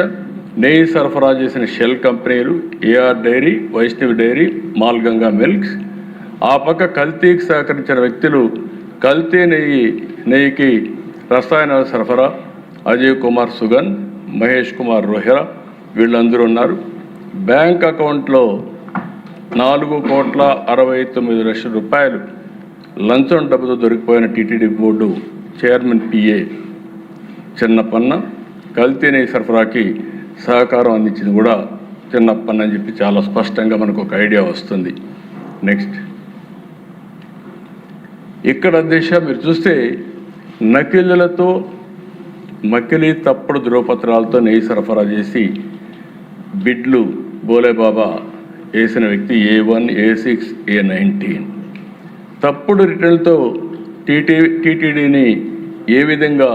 నెయ్యి సరఫరా చేసిన షెల్ కంపెనీలు AR dairy, Vaishnavi dairy, మాల్గంగా milks. ఆ పక్క కల్తీకి సహకరించిన వ్యక్తులు కల్తీ నెయ్యికి రసాయనాల సరఫరా అజయ్ కుమార్ సుగన్, మహేష్ కుమార్ రోహెరా, వీళ్ళందరూ ఉన్నారు. బ్యాంక్ అకౌంట్లో 4,69,00,000 రూపాయలు లంచం డబ్బుతో దొరికిపోయిన TTD board chairman PA Chinnappanna కల్తీ నెయ్యి సరఫరాకి సహకారం అందించింది కూడా చిన్నప్పన్న అని చెప్పి చాలా స్పష్టంగా మనకు ఒక ఐడియా వస్తుంది. నెక్స్ట్ ఇక్కడ దిశ మీరు చూస్తే నకిలీలతో, మకిలీ తప్పుడు ధ్రువపత్రాలతో నెయ్యి సరఫరా చేసి బిడ్లు బోలేబాబా వేసిన వ్యక్తి A1, A6, A19. తప్పుడు రిటర్న్లతో టీటీడీని ఏ విధంగా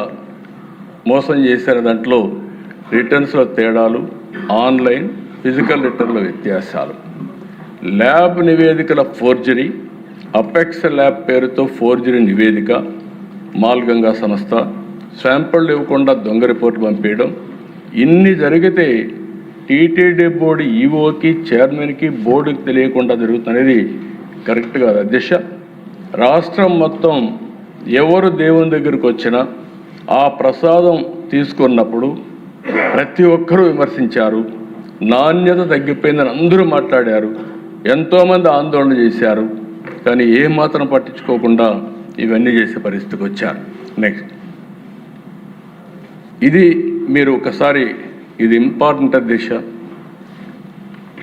మోసం చేశారు, దాంట్లో రిటర్న్స్లో తేడాలు, ఆన్లైన్ ఫిజికల్ రిటర్న్ల వ్యత్యాసాలు, ల్యాబ్ నివేదికల ఫోర్జరీ, అపెక్స్ ల్యాబ్ పేరుతో ఫోర్జరీ నివేదిక, మాల్గంగా సంస్థ శాంపుల్ ఇవ్వకుండా దొంగ రిపోర్టు పంపేయడం. ఇన్ని జరిగితే టీటీడీ బోర్డు ఈఓకి, చైర్మన్కి, బోర్డుకి తెలియకుండా జరుగుతున్నది కరెక్ట్ కాదు అధ్యక్ష. రాష్ట్రం మొత్తం ఎవరు దేవుని దగ్గరికి వచ్చినా ఆ ప్రసాదం తీసుకున్నప్పుడు ప్రతి ఒక్కరూ విమర్శించారు. నాణ్యత తగ్గిపోయిందని అందరూ మాట్లాడారు, ఎంతోమంది ఆందోళన చేశారు. కానీ ఏమాత్రం పట్టించుకోకుండా ఇవన్నీ చేసే పరిస్థితికి వచ్చారు. నెక్స్ట్ ఇది మీరు ఒకసారి, ఇది ఇంపార్టెంట్ దిశ.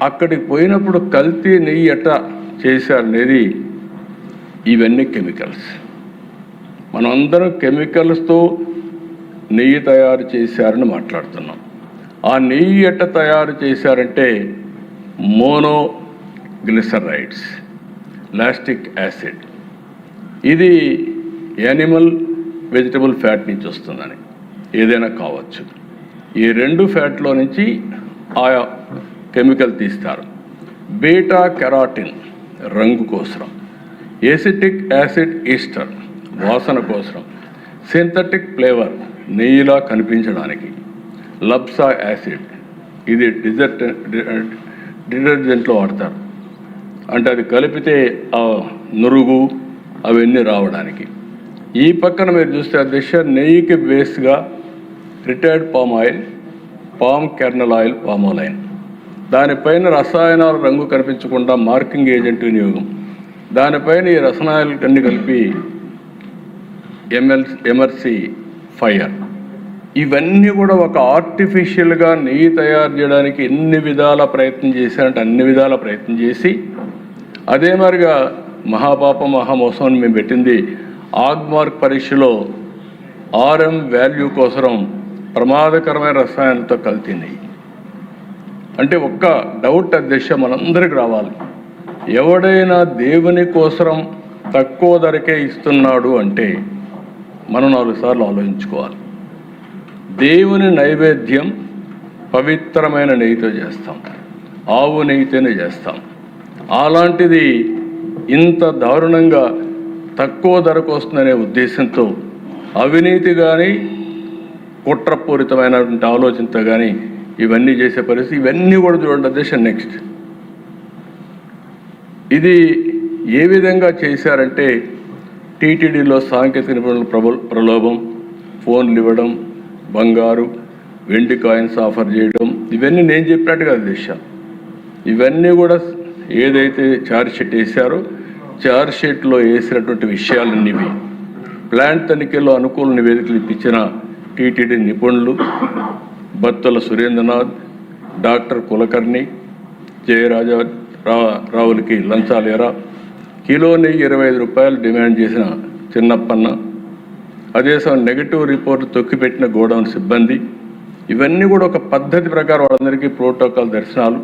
అక్కడికి పోయినప్పుడు కల్తీ నెయ్యి ఎట్లా చేశారనేది, ఇవన్నీ కెమికల్స్. మనం అందరం కెమికల్స్తో నెయ్యి తయారు చేశారని మాట్లాడుతున్నాం. ఆ నెయ్యి ఎట్లా తయారు చేశారంటే మోనోగ్లిసరైడ్స్, లాస్టిక్ యాసిడ్. ఇది యానిమల్ వెజిటబుల్ ఫ్యాట్ నుంచి వస్తుందని, ఏదైనా కావచ్చు. ఈ 2 ఫ్యాట్లో నుంచి ఆ కెమికల్ తీస్తారు. బీటా కెరాటిన్ రంగు కోసం, ఎసిటిక్ యాసిడ్ ఈస్టర్ వాసన కోసం, సింథటిక్ ఫ్లేవర్ నెయ్యిలా కనిపించడానికి, లబ్సా యాసిడ్ ఇది డిటర్జెంట్లో వాడతారు, అంటే అది కలిపితే ఆ నురుగు అవన్నీ రావడానికి. ఈ పక్కన మీరు చూస్తే అధ్యక్ష, నెయ్యికి బేస్గా retired palm oil, palm kernel oil, palmolein. దానిపైన రసాయనాల రంగు కనిపించకుండా మార్కింగ్ ఏజెంట్ వినియోగం, దానిపైన ఈ రసాయనాలు అన్ని కలిపి ఎమర్సీ ఫైర్, ఇవన్నీ కూడా ఒక ఆర్టిఫిషియల్గా నెయ్యి తయారు చేయడానికి ఎన్ని విధాల ప్రయత్నం చేశారంటే అన్ని విధాల ప్రయత్నం చేసి, అదే మరిగా మహాపాప మహామోసం అని మేము పెట్టింది ఆగ్మార్క్ పరీక్షలో RM వాల్యూ కోసం ప్రమాదకరమైన రసాయనాలతో కల్తీ నెయ్యి. అంటే ఒక్క డౌట్ అధ్యక్ష మనందరికి రావాలి, ఎవడైనా దేవుని కోసం తక్కువ ధరకే ఇస్తున్నాడు అంటే మనం 4 సార్లు ఆలోచించుకోవాలి. దేవుని నైవేద్యం పవిత్రమైన నెయ్యితో చేస్తాం, ఆవు నెయ్యితోనే చేస్తాం. అలాంటిది ఇంత దారుణంగా తక్కువ ధరకు వస్తుందనే ఉద్దేశంతో అవినీతి కానీ కుట్రపూరితమైనటువంటి ఆలోచనతో కానీ ఇవన్నీ చేసే పరిస్థితి. ఇవన్నీ కూడా చూడండి అధ్యక్ష. నెక్స్ట్ ఇది ఏ విధంగా చేశారంటే టీటీడీలో సాంకేతిక నిపుణుల ప్రలోభం, ఫోన్లు ఇవ్వడం, బంగారు వెండి కాయిన్స్ ఆఫర్ చేయడం, ఇవన్నీ నేను చెప్పినట్టుగా అధ్యక్ష. ఇవన్నీ కూడా ఏదైతే ఛార్జ్ షీట్ వేశారో ఛార్జ్ షీట్లో వేసినటువంటి విషయాలన్నీవి ప్లాంట్ తనిఖీలో అనుకూల నివేదికలు ఇప్పించిన టీటీడీ నిపుణులు బత్తుల సురేంద్రనాథ్, డాక్టర్ కులకర్ణి, జయరాజా రావులకి లంచాలేరా, కిలో నెయ్యి 25 రూపాయలు డిమాండ్ చేసిన చిన్నప్పన్న, అదే సమయం నెగటివ్ రిపోర్ట్ తొక్కిపెట్టిన గోడౌన్ సిబ్బంది, ఇవన్నీ కూడా ఒక పద్ధతి ప్రకారం వాళ్ళందరికీ ప్రోటోకాల్ దర్శనాలు,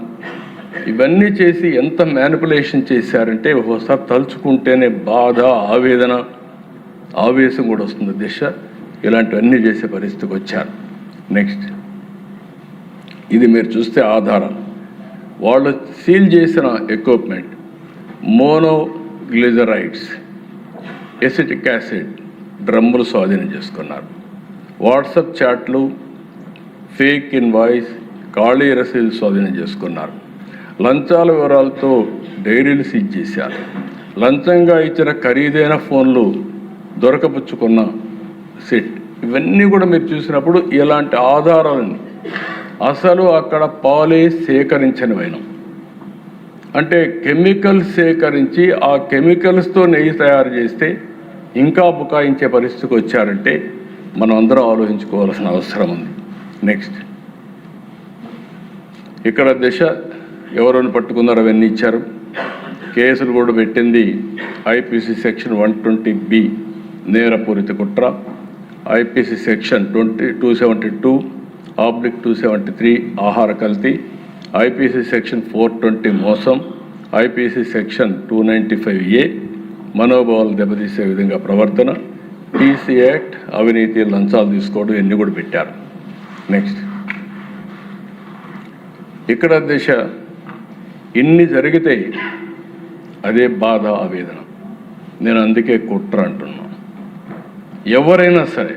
ఇవన్నీ చేసి ఎంత మ్యానిపులేషన్ చేశారంటే ఒకసారి తలుచుకుంటేనే బాధ, ఆవేదన, ఆవేశం కూడా వస్తుంది దిశ. ఇలాంటివన్నీ చేసే పరిస్థితికి వచ్చారు. నెక్స్ట్ ఇది మీరు చూస్తే ఆధారం, వాళ్ళు సీల్ చేసిన ఎక్విప్మెంట్ మోనోగ్లిజరైడ్స్, ఎసిటిక్ యాసిడ్ డ్రమ్ములు స్వాధీనం చేసుకున్నారు. వాట్సాప్ చాట్లు, ఫేక్ ఇన్వాయిస్, ఖాళీ రసీదు స్వాధీనం చేసుకున్నారు. లంచాల వివరాలతో డైరీలు సీజ్ చేశారు. లంచంగా ఇచ్చిన ఖరీదైన ఫోన్లు దొరకపుచ్చుకున్న సెట్. ఇవన్నీ కూడా మీరు చూసినప్పుడు ఇలాంటి ఆధారాలని అసలు అక్కడ పాలే సేకరించనివైన, అంటే కెమికల్ సేకరించి ఆ కెమికల్స్తో నెయ్యి తయారు చేస్తే ఇంకా బుకాయించే పరిస్థితికి వచ్చారంటే మనం అందరం ఆలోచించుకోవాల్సిన అవసరం ఉంది. నెక్స్ట్ ఇక్కడ దిశ ఎవరైనా పట్టుకున్నారో అవన్నీ ఇచ్చారు. కేసులు కూడా పెట్టింది IPC సెక్షన్ 120B నేరపూరిత కుట్ర, IPC సెక్షన్ 272/273 ఆహార కల్తీ, IPC సెక్షన్ 420 మోసం, IPC సెక్షన్ 295A మనోభావాలు దెబ్బతీసే విధంగా ప్రవర్తన, TC యాక్ట్ అవినీతి లంచాలు తీసుకోవడం ఇవన్నీ కూడా పెట్టారు. నెక్స్ట్ ఇక్కడ దిశ ఇన్ని జరిగితే అదే బాధ, ఆవేదన. నేను అందుకే కుట్ర అంటున్నా. ఎవరైనా సరే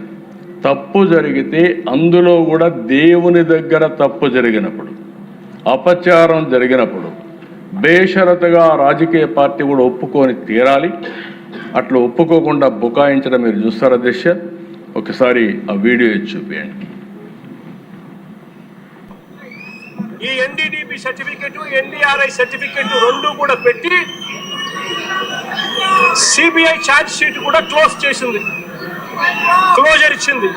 తప్పు జరిగితే అందులో కూడా దేవుని దగ్గర తప్పు జరిగినప్పుడు, అపచారం జరిగినప్పుడు బేషరతుగా రాజకీయ పార్టీ కూడా ఒప్పుకొని తీరాలి. అట్లా ఒప్పుకోకుండా బుకాయించడం మీరు చూస్తారా దిశ? ఒకసారి ఆ వీడియో చూపించండి. ఈ NDDB సర్టిఫికెట్, NDRI సర్టిఫికెట్ రెండు కూడా పెట్టి CBI ఛార్జ్ షీట్ కూడా క్లోజర్ ఇచ్చింది.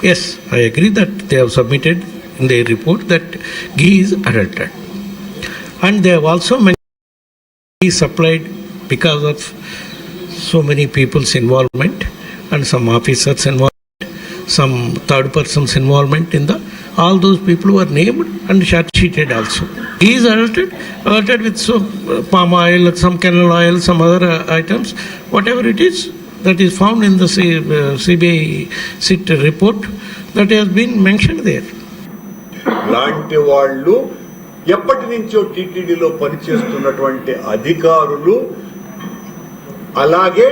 Yes, I agree that they have submitted in their report that ghee is adulterated, and they have also mentioned ghee supplied because of so many people's involvement and some officers involvement, some third persons involvement in the. All those people were named and charge sheeted also. He is alerted with palm oil, some canola oil, some other items, whatever it is that is found in the CBI SIT report that has been mentioned there. లాంటి వాళ్ళు ఎప్పటి నుంచో టీటీడీలో పనిచేస్తున్నటువంటి అధికారులు, అలాగే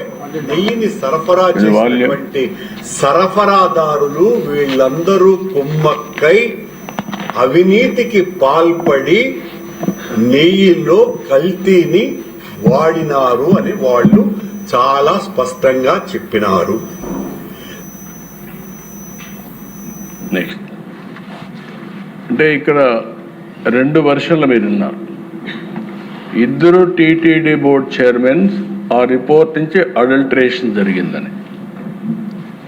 నెయ్యిని సరఫరా చేసినటువంటి సరఫరాదారులు, వీళ్ళందరూ కుమ్మక్కై అవినీతికి పాల్పడి నెయ్యిలో కల్తీని వాడినారు అని వాళ్ళు చాలా స్పష్టంగా చెప్పినారు. నెక్స్ట్ అంటే ఇక్కడ 2 వెర్షన్లు మీరు విన్నారు. ఇద్దరు టీటీడీ బోర్డ్ చైర్మన్స్ ఆ రిపోర్ట్ నుంచి అడల్టరేషన్ జరిగిందని,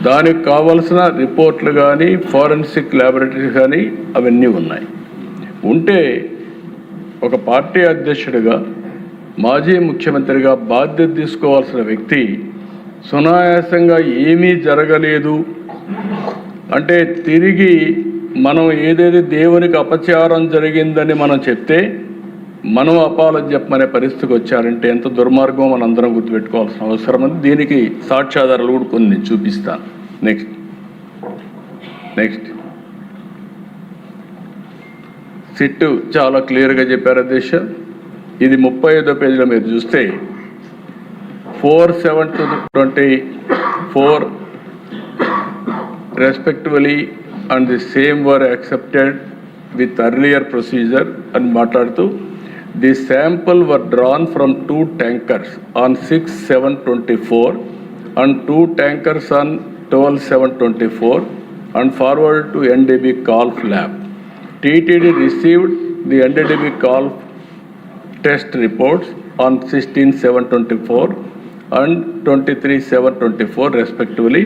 దానికి కావలసిన రిపోర్ట్లు కానీ ఫారెన్సిక్ ల్యాబొరేటరీస్ కానీ అవన్నీ ఉన్నాయి. ఉంటే ఒక పార్టీ అధ్యక్షుడిగా, మాజీ ముఖ్యమంత్రిగా బాధ్యత తీసుకోవాల్సిన వ్యక్తి సునాయాసంగా ఏమీ జరగలేదు అంటే, తిరిగి మనం ఏదైతే దేవునికి అపచారం జరిగిందని మనం చెప్తే మనం అపాలజీ చెప్పమనే పరిస్థితికి వచ్చారంటే ఎంత దుర్మార్గం మనం అందరం గుర్తుపెట్టుకోవాల్సిన అవసరం ఉంది. దీనికి సాక్ష్యాధారాలు కూడా కొన్ని నేను చూపిస్తాను. నెక్స్ట్ సిట్ చాలా క్లియర్గా చెప్పారు అధ్యక్ష. ఇది 35వ పేజీలో మీరు చూస్తే 4/7/24 respectively and the same were accepted with earlier procedure and మాట్లాడుతూ the sample were drawn from 2 tankers on 6/7/24 and 2 tankers on 12/7/24 and forwarded to NDB Calf lab. TTD received the NDB Calf test reports on 16/7/24 and 23/7/24 respectively,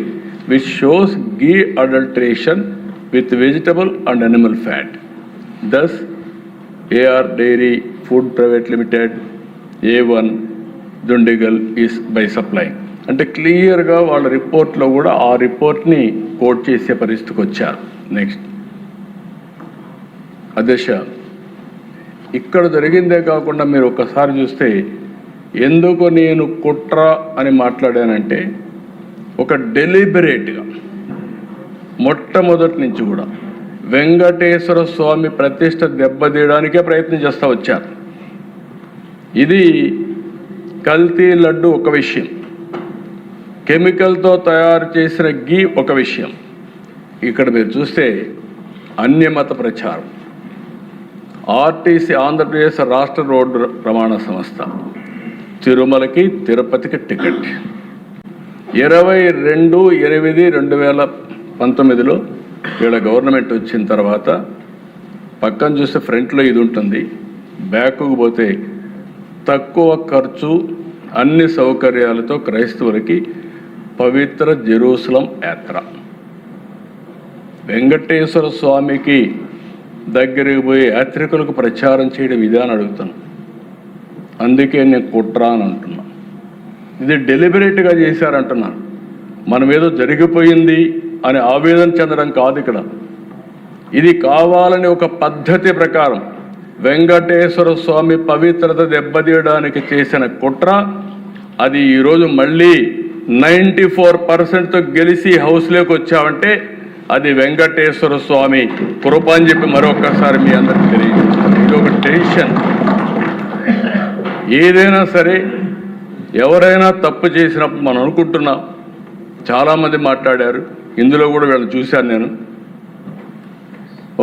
which shows ghee adulteration with vegetable and animal fat. Thus, AR Dairy Food Private Limited, A1 Dundigal is by supplying. అంటే క్లియర్గా వాళ్ళ రిపోర్ట్లో కూడా ఆ రిపోర్ట్ని coat చేసే పరిస్థితికి వచ్చారు. నెక్స్ట్ అధ్యక్ష, ఇక్కడ జరిగిందే కాకుండా మీరు ఒకసారి చూస్తే ఎందుకు నేను కుట్ర అని మాట్లాడానంటే, ఒక డెలిబరేట్గా మొట్టమొదటి నుంచి కూడా వెంకటేశ్వర స్వామి ప్రతిష్ట దెబ్బతీయడానికే ప్రయత్నం చేస్తూ వచ్చారు. ఇది కల్తీ లడ్డు ఒక విషయం, కెమికల్తో తయారు చేసిన గీ ఒక విషయం. ఇక్కడ మీరు చూస్తే అన్యమత ప్రచారం, ఆర్టీసీ ఆంధ్రప్రదేశ్ రాష్ట్ర రోడ్డు రవాణా సంస్థ తిరుమలకి తిరుపతికి టికెట్ 22/8/2019లో వీళ్ళ గవర్నమెంట్ వచ్చిన తర్వాత పక్కన చూస్తే ఫ్రంట్లో ఇది ఉంటుంది, బ్యాక్కు పోతే తక్కువ ఖర్చు అన్ని సౌకర్యాలతో క్రైస్తవులకి పవిత్ర జెరూసలం యాత్ర. వెంకటేశ్వర స్వామికి దగ్గరికి పోయి యాత్రికులకు ప్రచారం చేయడం ఇదే అని అడుగుతాను. అందుకే నేను కుట్ర అని అంటున్నా. ఇది డెలిబరేట్గా చేశారంటున్నాను. మనం ఏదో జరిగిపోయింది అని ఆవేదన చెందడం కాదు ఇక్కడ. ఇది కావాలని ఒక పద్ధతి ప్రకారం వెంకటేశ్వర స్వామి పవిత్రత దెబ్బతీయడానికి చేసిన కుట్ర. అది ఈరోజు మళ్ళీ 94%తో గెలిచి హౌస్లోకి వచ్చామంటే అది వెంకటేశ్వర స్వామి కృప అని చెప్పి మరొకసారి మీ అందరికీ తెలియజేస్తాను. ఇది ఒక టెన్షన్. ఏదైనా సరే ఎవరైనా తప్పు చేసినప్పుడు మనం అనుకుంటున్నాం, చాలామంది మాట్లాడారు, ఇందులో కూడా వీళ్ళని చూశాను నేను.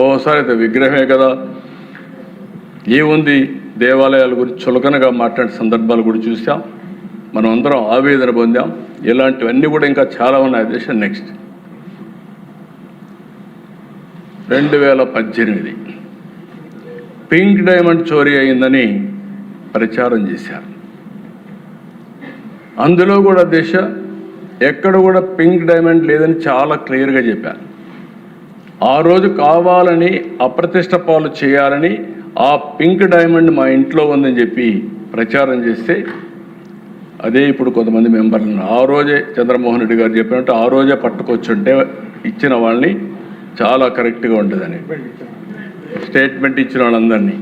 ఓసారి అయితే విగ్రహమే కదా ఏముంది, దేవాలయాల గురించి చులకనగా మాట్లాడే సందర్భాలు కూడా చూసాం. మనం అందరం ఆవేదన పొందాం. ఇలాంటివన్నీ కూడా ఇంకా చాలా ఉన్నాయి అధ్యక్ష. నెక్స్ట్ 2018 పింక్ డైమండ్ చోరీ అయిందని ప్రచారం చేశారు. అందులో కూడా అధ్యక్ష ఎక్కడ కూడా పింక్ డైమండ్ లేదని చాలా క్లియర్గా చెప్పారు. ఆ రోజు కావాలని అప్రతిష్ట పాలు చేయాలని ఆ పింక్ డైమండ్ మా ఇంట్లో ఉందని చెప్పి ప్రచారం చేస్తే అదే ఇప్పుడు కొంతమంది మెంబర్లను ఆ రోజే చంద్రమోహన్ రెడ్డి గారు చెప్పినట్టు ఆ రోజే పట్టుకొచ్చుంటే ఇచ్చిన వాళ్ళని చాలా కరెక్ట్గా ఉంటుందని స్టేట్మెంట్ ఇచ్చిన వాళ్ళందరినీ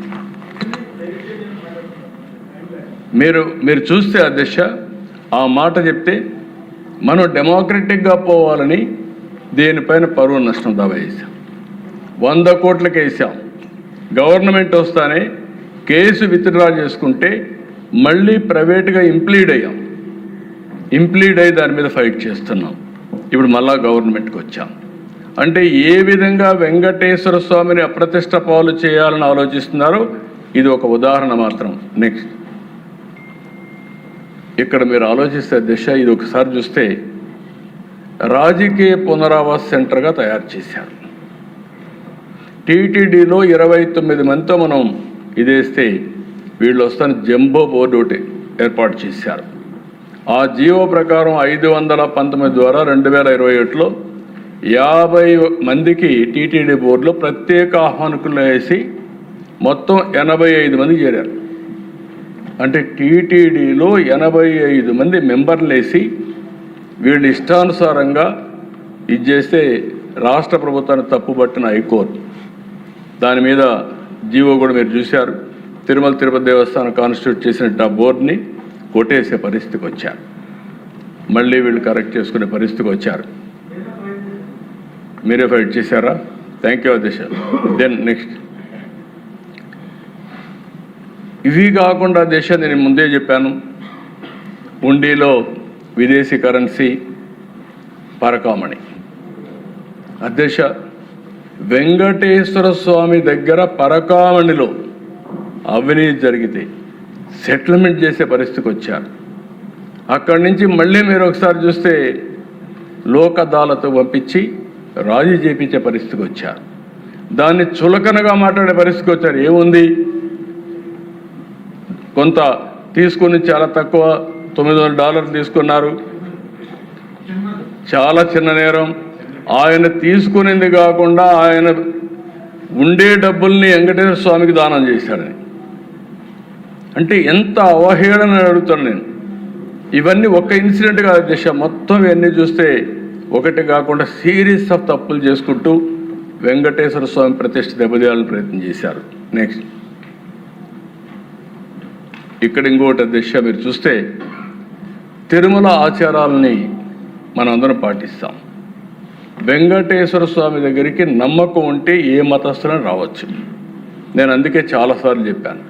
మీరు చూస్తే అధ్యక్ష ఆ మాట చెప్తే మనం డెమోక్రటిక్గా పోవాలని దేనిపైన పరువు నష్టం దావా వేసాం. 100 కోట్లకి వేసాం. గవర్నమెంట్ వస్తానే కేసు విత్డ్రా చేసుకుంటే మళ్ళీ ప్రైవేట్గా ఇంప్లీడ్ అయ్యాం. ఇంప్లీడ్ అయ్యి దాని మీద ఫైట్ చేస్తున్నాం. ఇప్పుడు మళ్ళా గవర్నమెంట్కి వచ్చాం. అంటే ఏ విధంగా వెంకటేశ్వర స్వామిని అప్రతిష్ట పాలు చేయాలని ఆలోచిస్తున్నారో ఇది ఒక ఉదాహరణ మాత్రం. నెక్స్ట్ ఇక్కడ మీరు ఆలోచిస్తే దిశ ఇది ఒకసారి చూస్తే రాజకీయ పునరావాస సెంటర్గా తయారు చేశారు. టీటీడీలో 29 మందితో మనం ఇదేస్తే వీళ్ళు వస్తాను జంబో బోర్డు ఒకటి ఏర్పాటు చేశారు. ఆ జీవో ప్రకారం 519 ద్వారా 2021లో 50 మందికి టీటీడీ బోర్డులో ప్రత్యేక ఆహ్వానికులు వేసి మొత్తం 85 మంది చేరారు. అంటే టీటీడీలో 85 మంది మెంబర్లు వేసి వీళ్ళు ఇష్టానుసారంగా ఇది చేస్తే రాష్ట్ర ప్రభుత్వాన్ని తప్పుబట్టిన హైకోర్టు దాని మీద జీవో కూడా మీరు చూశారు. తిరుమల తిరుపతి దేవస్థానం కాన్స్టిట్యూట్ చేసినట్టు ఆ బోర్డుని కొట్టేసే పరిస్థితికి వచ్చారు. మళ్ళీ వీళ్ళు కరెక్ట్ చేసుకునే పరిస్థితికి వచ్చారు. మీరే ఫైట్ చేశారా? థ్యాంక్ యూ అధ్యక్ష. దెన్ నెక్స్ట్ ఇవి కాకుండా అధ్యక్ష నేను ముందే చెప్పాను, హుండీలో విదేశీ కరెన్సీ పరకామణి. అధ్యక్ష, వెంకటేశ్వర స్వామి దగ్గర పరకామణిలో అవినీతి జరిగితే సెటిల్మెంట్ చేసే పరిస్థితికి వచ్చారు. అక్కడి నుంచి మళ్ళీ మీరు ఒకసారి చూస్తే లోక్ అదాలత్ పంపించి రాజీ చేపించే పరిస్థితికి వచ్చారు. దాన్ని చులకనగా మాట్లాడే పరిస్థితికి వచ్చారు. ఏముంది, కొంత తీసుకుని చాలా తక్కువ $900 తీసుకున్నారు, చాలా చిన్న నేరం. ఆయన తీసుకునింది కాకుండా ఆయన ఉండే డబ్బుల్ని వెంకటేశ్వర స్వామికి దానం చేశాడని అంటే ఎంత అవహేళన అడుగుతాను నేను. ఇవన్నీ ఒక్క ఇన్సిడెంట్ కాదు దిశ, మొత్తం ఇవన్నీ చూస్తే ఒకటి కాకుండా సిరీస్ ఆఫ్ తప్పులు చేసుకుంటూ వెంకటేశ్వర స్వామి ప్రతిష్ఠ దెబ్బతీయాలని ప్రయత్నం చేశారు. నెక్స్ట్ ఇక్కడ ఇంకోటి దిశ మీరు చూస్తే తిరుమల ఆచారాలని మనం అందరం పాటిస్తాం. వెంకటేశ్వర స్వామి దగ్గరికి నమ్మకం ఉంటే ఏ మతస్థులను రావచ్చు. నేను అందుకే చాలాసార్లు చెప్పాను,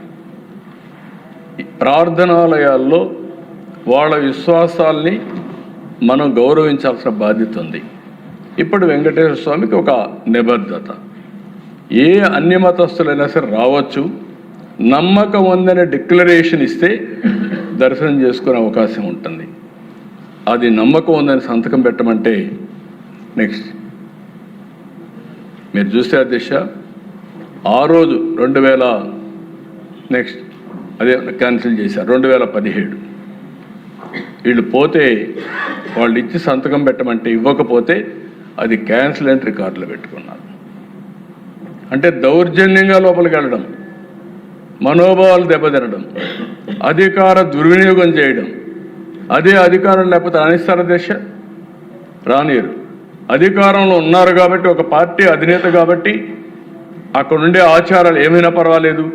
ప్రార్థనాలయాల్లో వాళ్ళ విశ్వాసాల్ని మనం గౌరవించాల్సిన బాధ్యత ఉంది. ఇప్పుడు వెంకటేశ్వర స్వామికి ఒక నిబద్ధత, ఏ అన్ని మతస్థులైనా సరే రావచ్చు. నమ్మకం ఉందనే డిక్లరేషన్ ఇస్తే దర్శనం చేసుకునే అవకాశం ఉంటుంది. అది నమ్మకం ఉందని సంతకం పెట్టమంటే నెక్స్ట్ మీరు చూస్తే అధ్యక్ష ఆ రోజు 2000 నెక్స్ట్ అదే క్యాన్సిల్ చేశారు. 2017 వీళ్ళు పోతే వాళ్ళు ఇచ్చి సంతకం పెట్టమంటే ఇవ్వకపోతే అది క్యాన్సిల్ అని రికార్డులో పెట్టుకున్నారు. అంటే దౌర్జన్యంగా లోపలికి వెళ్ళడం, మనోభావాలు దెబ్బతినడం, అధికార దుర్వినియోగం చేయడం. అదే అధికారం లేకపోతే రాణిస్తారు దేశ రానియరు. అధికారంలో ఉన్నారు కాబట్టి, ఒక పార్టీ అధినేత కాబట్టి అక్కడ ఉండే ఆచారాలు ఏమైనా పర్వాలేదు,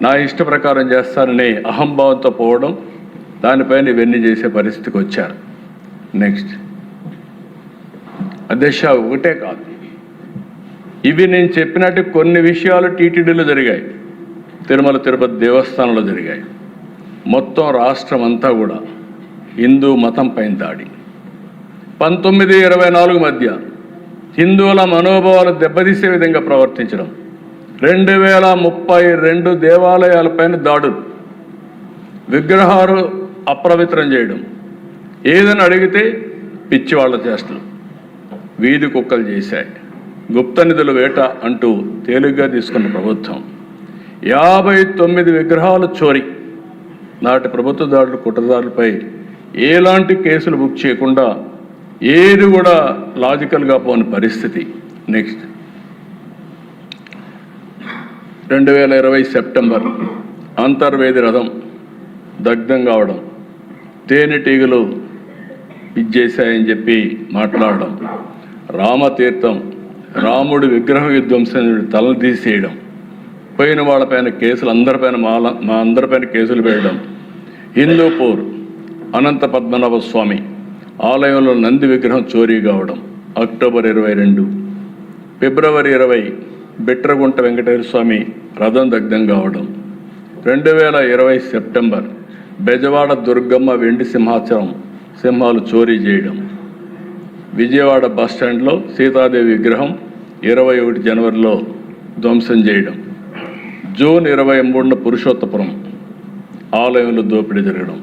నా ఇష్ట ప్రకారం చేస్తాననే అహంభావంతో పోవడం, దానిపైన ఇవన్నీ చేసే పరిస్థితికి వచ్చారు. నెక్స్ట్ అధ్యక్ష, ఒకటే కాదు, ఇవి నేను చెప్పినట్టు కొన్ని విషయాలు టీటీడీలో జరిగాయి, తిరుమల తిరుపతి దేవస్థానంలో జరిగాయి. మొత్తం రాష్ట్రం అంతా కూడా హిందూ మతం పైన దాడి. 1924 మధ్య హిందువుల మనోభావాలు దెబ్బతీసే విధంగా ప్రవర్తించడం, 2032 దేవాలయాలపైన దాడులు, విగ్రహాలు అప్రవిత్రం చేయడం, ఏదని అడిగితే పిచ్చి వాళ్ళ చేష్టలు, వీధి కుక్కలు చేశాయి, గుప్త నిధుల వేట అంటూ తేలిగ్గా తీసుకున్న ప్రభుత్వం. 59 విగ్రహాలు చోరీ. నాటి ప్రభుత్వ దాడులు కుట్రదారులపై ఎలాంటి కేసులు బుక్ చేయకుండా ఏది కూడా లాజికల్గా పోని పరిస్థితి. నెక్స్ట్ 2020 సెప్టెంబర్ అంతర్వేది రథం దగ్ధం కావడం, తేనెటీగలు ఇచ్చేసాయని చెప్పి మాట్లాడడం, రామతీర్థం రాముడి విగ్రహ విధ్వంసం తలలు తీసేయడం, పోయిన వాళ్ళపైన కేసులు అందరిపైన మా అందరిపైన కేసులు వేయడం, హిందూపూర్ అనంత పద్మనాభ స్వామి ఆలయంలో నంది విగ్రహం చోరీ కావడం, అక్టోబర్ 22, ఫిబ్రవరి 20 బిట్రగుంట వెంకటేశ్వర స్వామి రథం దగ్ధం కావడం, 2020 సెప్టెంబర్ బెజవాడ దుర్గమ్మ వెండి సింహాలు చోరీ చేయడం, విజయవాడ బస్టాండ్లో సీతాదేవి విగ్రహం 21 జనవరిలో ధ్వంసం చేయడం, జూన్ 23న పురుషోత్తపురం ఆలయంలో దోపిడీ జరగడం.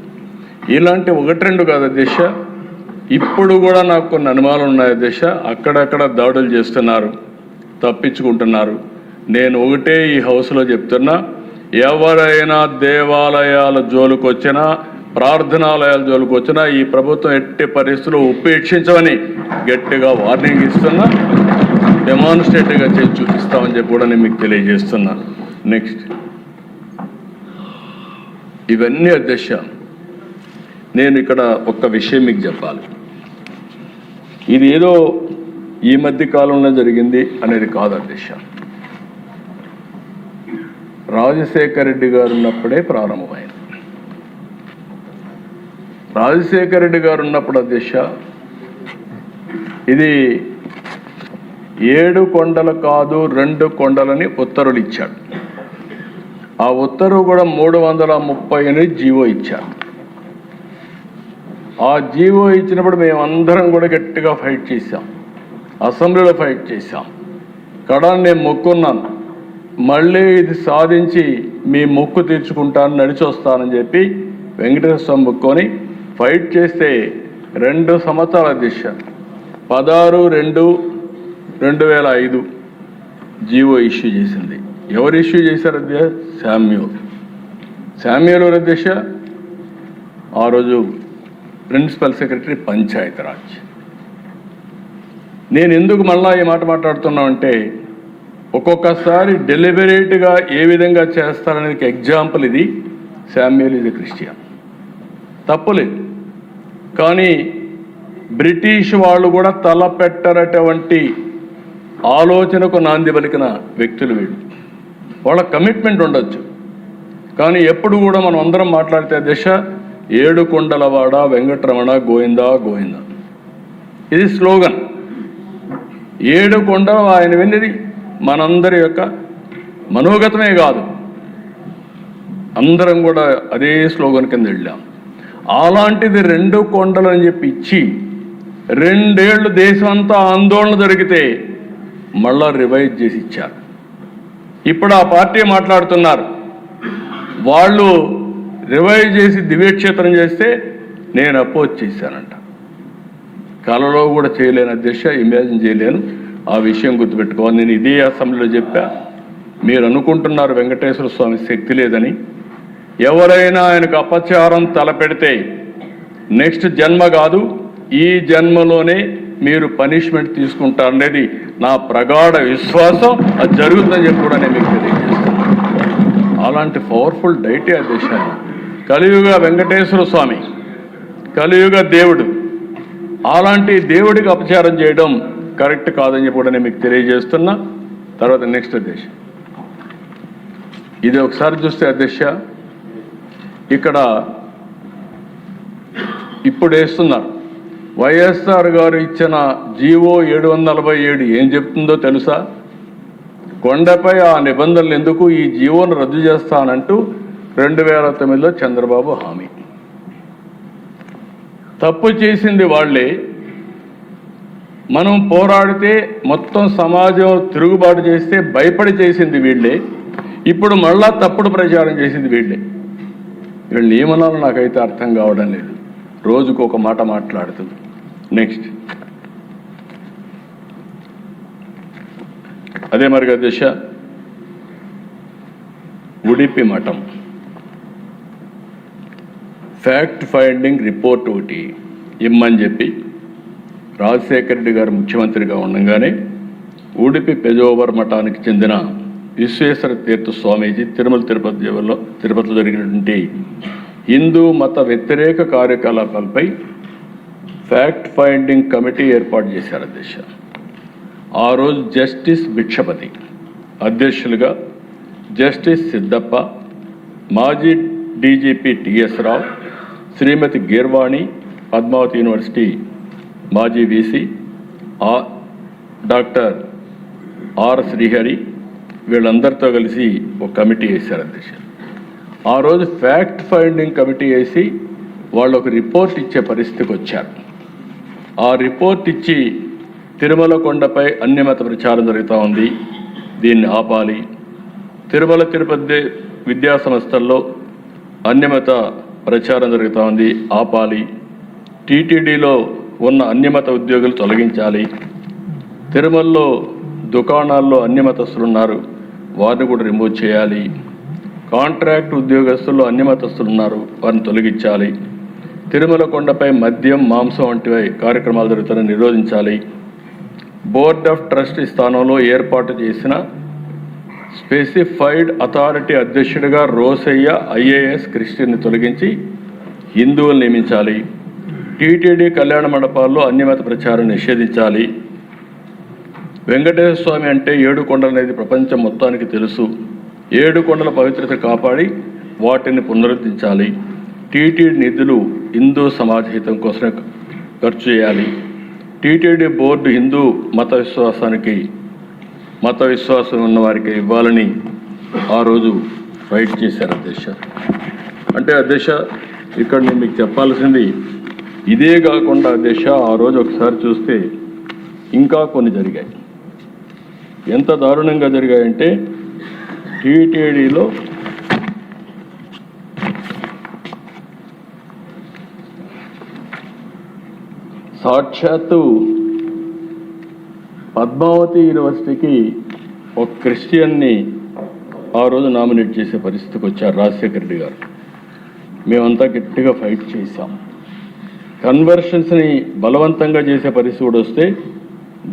ఇలాంటి 1-2 కాదు దిశ, ఇప్పుడు కూడా నాకు కొన్ని అనుమానాలు ఉన్నాయి దిశ. అక్కడక్కడ దాడులు చేస్తున్నారు, తప్పించుకుంటున్నారు. నేను ఒకటే ఈ హౌస్లో చెప్తున్నా, ఎవరైనా దేవాలయాల జోలికి వచ్చినా, ప్రార్థనాలయాల జోలికి వచ్చినా ఈ ప్రభుత్వం ఎట్టి పరిస్థితుల్లో ఉపేక్షించమని గట్టిగా వార్నింగ్ ఇస్తున్నా, డెమాన్స్ట్రేటివ్గా చేసి చూపిస్తామని చెప్పి కూడా నేను మీకు తెలియజేస్తున్నా. నెక్స్ట్, ఇవన్నీ అధ్యక్ష, నేను ఇక్కడ ఒక్క విషయం మీకు చెప్పాలి. ఇది ఏదో ఈ మధ్య కాలంలో జరిగింది అనేది కాదు అధ్యక్ష. రాజశేఖర రెడ్డి గారు ఉన్నప్పుడే ప్రారంభమైంది. రాజశేఖర రెడ్డి గారు ఉన్నప్పుడు అధ్యక్ష, ఇది 7 కొండలు కాదు 2 కొండలని ఉత్తర్వులు ఇచ్చాడు. ఆ ఉత్తర్వు కూడా 338 జీవో ఇచ్చారు. ఆ జీవో ఇచ్చినప్పుడు మేమందరం కూడా గట్టిగా ఫైట్ చేశాం, అసెంబ్లీలో ఫైట్ చేశాం. కడాన్ని నేను మొక్కున్నాను, మళ్ళీ ఇది సాధించి మీ మొక్కు తీర్చుకుంటాను, నడిచి వస్తానని చెప్పి వెంకటేశ్వర స్వామి మొక్కుని ఫైట్ చేస్తే 2 సంవత్సరాల దిశ 16/2/2005 జీవో ఇష్యూ చేసింది. ఎవరు ఇష్యూ చేశారు అధ్యక్ష? శామ్యూల్ అధ్యక్ష ఆ రోజు ప్రిన్సిపల్ సెక్రటరీ పంచాయతీరాజ్. నేను ఎందుకు మళ్ళా ఈ మాట మాట్లాడుతున్నానంటే, ఒక్కొక్కసారి డెలిబరేట్గా ఏ విధంగా చేస్తారనేది ఎగ్జాంపుల్ ఇది. శామ్యూల్ ఇది క్రిస్టియన్, తప్పులేదు. కానీ బ్రిటిష్ వాళ్ళు కూడా తలపెట్టరటువంటి ఆలోచనకు నాంది పలికిన వ్యక్తులు వీళ్ళు. వాళ్ళ కమిట్మెంట్ ఉండొచ్చు, కానీ ఎప్పుడు కూడా మనం అందరం మాట్లాడితే దశ 7 కొండలవాడ వెంకటరమణ గోవిందా గోవిందా, ఇది స్లోగన్. 7 కొండలు ఆయన విన్నది మనందరి యొక్క మనోగతమే కాదు, అందరం కూడా అదే స్లోగన్ కింద వెళ్ళాం. అలాంటిది 2 కొండలు అని చెప్పి ఇచ్చి 2 ఏళ్ళు దేశం అంతా ఆందోళన జరిగితే మళ్ళా రివైజ్ చేసి ఇచ్చారు. ఇప్పుడు ఆ పార్టీ మాట్లాడుతున్నారు, వాళ్ళు రివైజ్ చేసి దివ్యక్షేత్రం చేస్తే నేను అపోజ్ చేశానంట. కలలో కూడా చేయలేను అధ్యక్ష, ఇమాజిన్ చేయలేను. ఆ విషయం గుర్తుపెట్టుకోవాలి. నేను ఇదే అసెంబ్లీలో చెప్పా, మీరు అనుకుంటున్నారు వెంకటేశ్వర స్వామి శక్తి లేదని. ఎవరైనా ఆయనకు అపచారం తలపెడితే నెక్స్ట్ జన్మ కాదు, ఈ జన్మలోనే మీరు పనిష్మెంట్ తీసుకుంటారనేది నా ప్రగాఢ విశ్వాసం. అది జరుగుతుందని చెప్పి కూడా నేను మీకు తెలియజేస్తాను. అలాంటి పవర్ఫుల్ డైటే అధ్యక్ష. కలియుగ వెంకటేశ్వర స్వామి, కలియుగ దేవుడు, అలాంటి దేవుడికి అపచారం చేయడం కరెక్ట్ కాదని చెప్పి కూడా నేను మీకు తెలియజేస్తున్నా. తర్వాత నెక్స్ట్ అధ్యక్ష, ఇది ఒకసారి చూస్తే అధ్యక్ష, ఇక్కడ ఇప్పుడు వేస్తున్నారు వైఎస్ఆర్ గారు ఇచ్చిన జీవో 747 ఏం చెప్తుందో తెలుసా? కొండపై ఆ నిబంధనలు ఎందుకు, ఈ జీవోను రద్దు చేస్తానంటూ 2009లో చంద్రబాబు హామీ. తప్పు చేసింది వాళ్ళే, మనం పోరాడితే మొత్తం సమాజం తిరుగుబాటు చేస్తే భయపడి చేసింది వీళ్ళే, ఇప్పుడు మళ్ళా తప్పుడు ప్రచారం చేసింది వీళ్ళే. వీళ్ళు ఏమనాలో నాకైతే అర్థం కావడం లేదు, రోజుకు ఒక మాట మాట్లాడుతుంది. నెక్స్ట్, అదే మరి దశ ఉడిపి మఠం ఫ్యాక్ట్ ఫైండింగ్ రిపోర్ట్ ఒకటి ఇమ్మని చెప్పి రాజశేఖర రెడ్డి గారు ముఖ్యమంత్రిగా ఉండగానే ఉడిపి పెజోవర్ మఠానికి చెందిన విశ్వేశ్వర తీర్థ స్వామీజీ తిరుపతిలో జరిగినటువంటి హిందూ మత వ్యతిరేక కార్యకలాపాలపై ఫ్యాక్ట్ ఫైండింగ్ కమిటీ ఏర్పాటు చేశారు అధ్యక్ష. ఆ రోజు జస్టిస్ భిక్షపతి అధ్యక్షులుగా, జస్టిస్ సిద్ధప్ప, మాజీ డీజీపీ టిఎస్ రావు, శ్రీమతి గీర్వాణి, పద్మావతి యూనివర్సిటీ మాజీ వీసీ డాక్టర్ ఆర్ శ్రీహరి, వీళ్ళందరితో కలిసి ఒక కమిటీ వేశారు అధ్యక్ష. ఆ రోజు ఫ్యాక్ట్ ఫైండింగ్ కమిటీ వేసి వాళ్ళు ఒక రిపోర్ట్ ఇచ్చే పరిస్థితికి వచ్చారు. ఆ రిపోర్ట్ ఇచ్చి తిరుమల కొండపై అన్యమత ప్రచారం జరుగుతూ ఉంది, దీన్ని ఆపాలి, తిరుమల తిరుపతి విద్యా సంస్థల్లో అన్యమత ప్రచారం జరుగుతూ ఉంది, ఆపాలి, టీటీడీలో ఉన్న అన్యమత ఉద్యోగులు తొలగించాలి, తిరుమలలో దుకాణాల్లో అన్యమతస్తులు ఉన్నారు, వారిని కూడా రిమూవ్ చేయాలి. కాంట్రాక్ట్ ఉద్యోగస్తులు అన్ని మతస్థులు ఉన్నారు, వారిని తొలగించాలి. తిరుమల కొండపై మద్యం, మాంసం వంటి కార్యక్రమాలు జరుగుతాయని నిరోధించాలి. బోర్డ్ ఆఫ్ ట్రస్టీ స్థానంలో ఏర్పాటు చేసిన స్పెసిఫైడ్ అథారిటీ అధ్యక్షుడిగా రోసయ్య ఐఏఎస్ క్రిస్టియన్ని తొలగించి హిందువులు నియమించాలి. టీటీడీ కళ్యాణ మండపాల్లో అన్యమత ప్రచారం నిషేధించాలి. వెంకటేశ్వర స్వామి అంటే 7 కొండలు అనేది ప్రపంచం మొత్తానికి తెలుసు. 7 కొండల పవిత్రత కాపాడి వాటిని పునరుద్ధరించాలి. టీటీడీ నిధులు హిందూ సమాజ హితం కోసం ఖర్చు చేయాలి. టీటీడీ బోర్డు హిందూ మత విశ్వాసం ఉన్న వారికి ఇవ్వాలని ఆ రోజు ఫైట్ చేశారు అధ్యక్ష. అంటే అధ్యక్ష, ఇక్కడ నేను మీకు చెప్పాల్సింది ఇదే కాకుండా అధ్యక్ష, ఆ రోజు ఒకసారి చూస్తే ఇంకా కొన్ని జరిగాయి. ఎంత దారుణంగా జరిగాయంటే టీటీడీలో సాక్షాత్తు పద్మావతి యూనివర్సిటీకి ఒక క్రిస్టియన్ని ఆ రోజు నామినేట్ చేసే పరిస్థితికి వచ్చారు రాజశేఖర రెడ్డి గారు. మేమంతా గట్టిగా ఫైట్ చేశాం. కన్వర్షన్స్ని బలవంతంగా చేసే పరిస్థితి కూడా వస్తే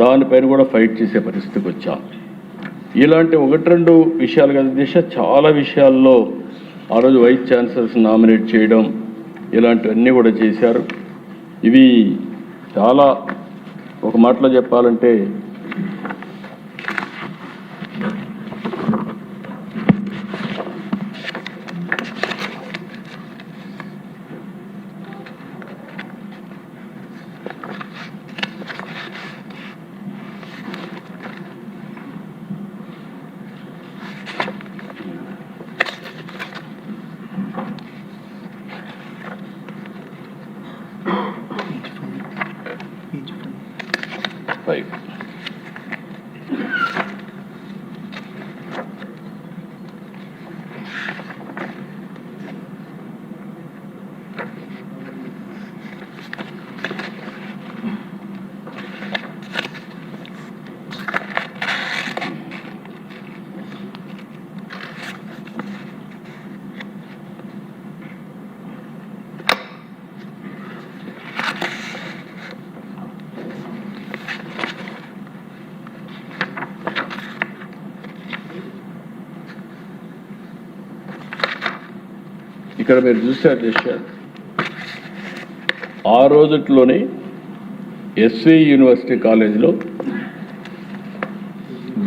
దానిపైన కూడా ఫైట్ చేసే పరిస్థితికి వచ్చాం. ఇలాంటి 1-2 విషయాలు కదా దిశ, చాలా విషయాల్లో ఆ రోజు వైస్ ఛాన్సలర్స్ నామినేట్ చేయడం ఇలాంటివన్నీ కూడా చేశారు. ఇవి చాలా, ఒక మాటలో చెప్పాలంటే ఫైవ్ ఇక్కడ మీరు చూస్తే అధ్యక్ష, ఆ రోజుట్లోనే ఎస్వి యూనివర్సిటీ కాలేజీలో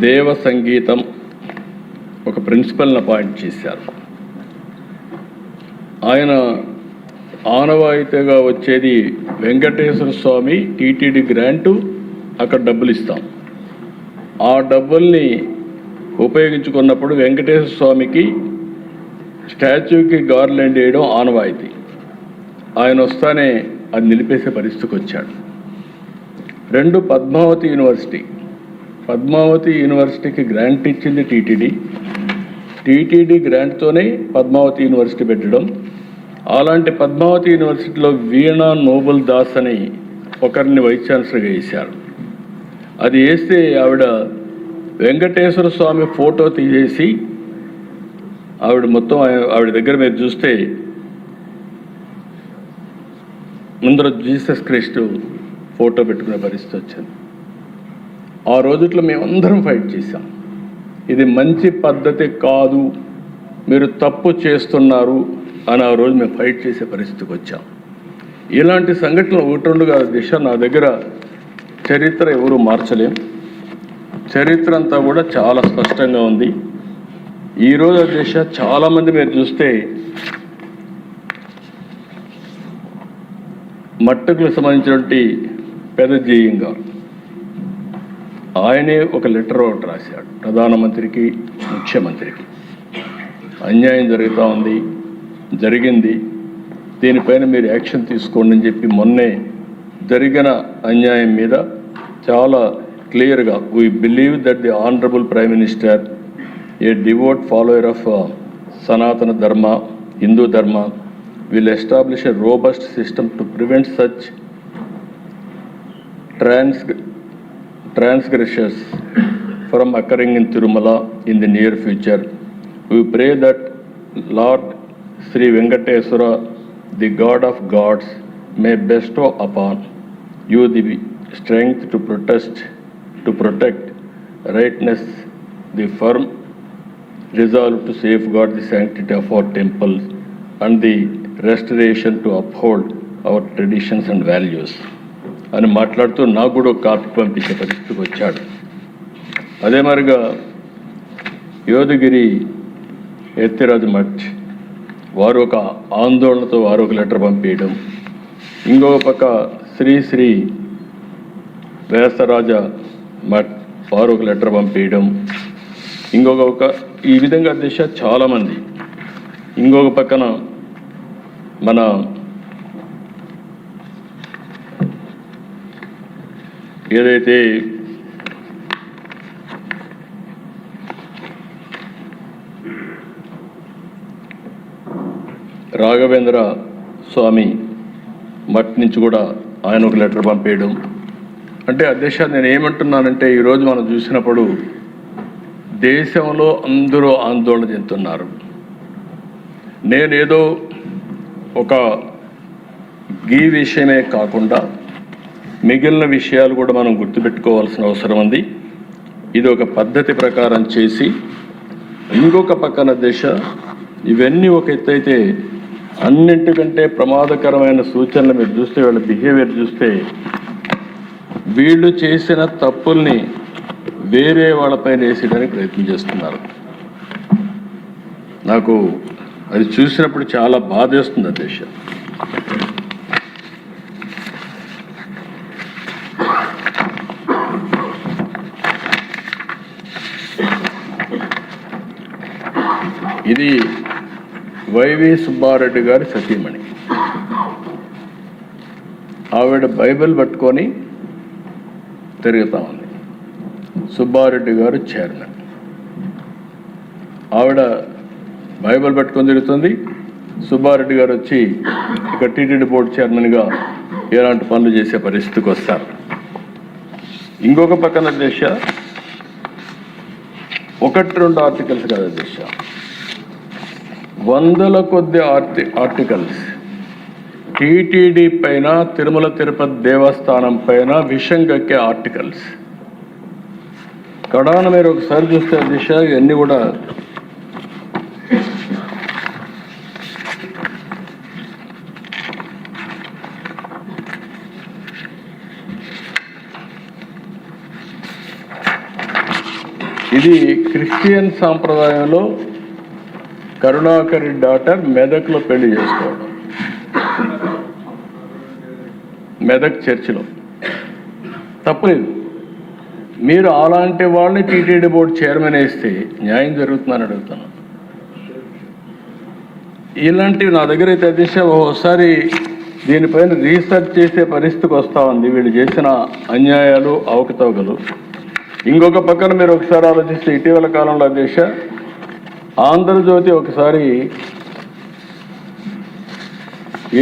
దేవ సంగీతం ఒక ప్రిన్సిపల్ని అపాయింట్ చేశారు. ఆయన ఆనవాయితీగా వచ్చేది వెంకటేశ్వర స్వామి టీటీడీ గ్రాంటు, అక్కడ డబ్బులు ఇస్తాం. ఆ డబ్బుల్ని ఉపయోగించుకున్నప్పుడు వెంకటేశ్వర స్వామికి స్టాచ్యూకి గార్లెండ్ వేయడం ఆనవాయితీ. ఆయన వస్తానే అది నిలిపేసే పరిస్థితికి వచ్చాడు. 2 పద్మావతి యూనివర్సిటీకి గ్రాంట్ ఇచ్చింది టీటీడీ గ్రాంట్తోనే పద్మావతి యూనివర్సిటీ పెట్టడం. అలాంటి పద్మావతి యూనివర్సిటీలో వీణా నోబుల్ దాస్ అని ఒకరిని వైస్ ఛాన్సలర్గా వేశారు. అది వేస్తే ఆవిడ వెంకటేశ్వర స్వామి ఫోటో తీసేసి ఆవిడ దగ్గర మీరు చూస్తే ముందర జీసస్ క్రైస్ట్ ఫోటో పెట్టుకునే పరిస్థితి వచ్చింది. ఆ రోజుట్లో మేమందరం ఫైట్ చేశాం. ఇది మంచి పద్ధతి కాదు, మీరు తప్పు చేస్తున్నారు అని ఆ రోజు మేము ఫైట్ చేసే పరిస్థితికి వచ్చాం. ఇలాంటి సంఘటనలు 1-2 కాదు దిశ, నా దగ్గర చరిత్ర ఎవరు మార్చలేం. చరిత్ర అంతా కూడా చాలా స్పష్టంగా ఉంది. ఈరోజు దిశ చాలామంది మీరు చూస్తే మట్టుకు సంబంధించినటువంటి పెద్ద జీయింగ్ గారు, ఆయనే ఒక లెటర్ ఒకటి రాశాడు ప్రధానమంత్రికి, ముఖ్యమంత్రికి. అన్యాయం జరిగింది, దీనిపైన మీరు యాక్షన్ తీసుకోండి అని చెప్పి మొన్నే జరిగిన అన్యాయం మీద చాలా క్లియర్గా, we believe that the honourable prime minister, a devout follower of Sanatana Dharma, Hindu Dharma, will establish a robust system to prevent such transgressions from occurring in Tirumala in the near future. We pray that Lord Sri Venkateswara, the God of gods, may bestow upon you the strength to protect rightness, the firm resolve to safeguard the sanctity of our temples, and the restoration to uphold our traditions and values. అని మాట్లాడుతూ నాకు కూడా ఒక copy పంపించే పరిస్థితికి వచ్చాడు. అదే మరిగా యోధగిరి ఎత్తిరాజు మఠ్ వారు ఒక ఆందోళనతో వారు ఒక లెటర్ పంపించడం, ఇంకొక పక్క శ్రీ వ్యాసరాజ మఠ్ వారు ఒక లెటర్ పంపించడం, ఇంకొక ఈ విధంగా దిశ చాలామంది. ఇంకొక పక్కన మన ఏదైతే రాఘవేంద్ర స్వామి మఠ్ నుంచి కూడా ఆయన ఒక లెటర్ పంపేయడం. అంటే అధ్యక్ష, నేను ఏమంటున్నానంటే ఈరోజు మనం చూసినప్పుడు దేశంలో అందరూ ఆందోళన చెందుతున్నారు. నేనేదో ఒక ఈ విషయమే కాకుండా మిగిలిన విషయాలు కూడా మనం గుర్తుపెట్టుకోవాల్సిన అవసరం ఉంది. ఇది ఒక పద్ధతి ప్రకారం చేసి ఇంకొక పక్కన దిశ ఇవన్నీ ఒక ఎత్తైతే అన్నింటికంటే ప్రమాదకరమైన సూచనలు మీరు చూస్తే, వాళ్ళ బిహేవియర్ చూస్తే వీళ్ళు చేసిన తప్పుల్ని వేరే వాళ్ళపైన వేసేయడానికి ప్రయత్నం చేస్తున్నారు. నాకు అది చూసినప్పుడు చాలా బాధేస్తుంది అధ్యక్ష. ఇది వైవి సుబ్బారెడ్డి గారి సతీమణి. ఆవిడ బైబిల్ పట్టుకొని తిరుగుతా ఉంది. సుబ్బారెడ్డి గారు చైర్మన్. ఆవిడ బైబిల్ పట్టుకొని తిరుగుతుంది. సుబ్బారెడ్డి గారు వచ్చి ఇక్కడ టీటీడీ బోర్డు చైర్మన్గా ఎలాంటి పనులు చేసే పరిస్థితికి వస్తారు. ఇంకొక పక్కన దేశ 1-2 ఆర్టికల్స్ కాదు దేశ, వందల కొద్ది ఆర్టికల్స్ టీటీడీ పైన, తిరుమల తిరుపతి దేవస్థానం పైన విషం కక్కే ఆర్టికల్స్. కడాన మీరు ఒకసారి చూస్తే దిశ ఇవన్నీ కూడా ఇది క్రిస్టియన్ సాంప్రదాయంలో కరుణాకరి డాటర్ మెదక్లో పెళ్లి చేసుకోవడం, మెదక్ చర్చిలో తప్పలేదు. మీరు అలాంటి వాళ్ళని టీటీడీ బోర్డు చైర్మన్ వేస్తే న్యాయం జరుగుతుందని అడుగుతున్నాను. ఇలాంటివి నా దగ్గర అయితే అధ్యక్ష ఒకసారి దీనిపైన రీసెర్చ్ చేసే పరిస్థితికి వస్తూ ఉంది, వీళ్ళు చేసిన అన్యాయాలు, అవకతవకలు. ఇంకొక పక్కన మీరు ఒకసారి ఆలోచిస్తే ఇటీవల కాలంలో అధ్యక్ష ఆంధ్రజ్యోతి ఒకసారి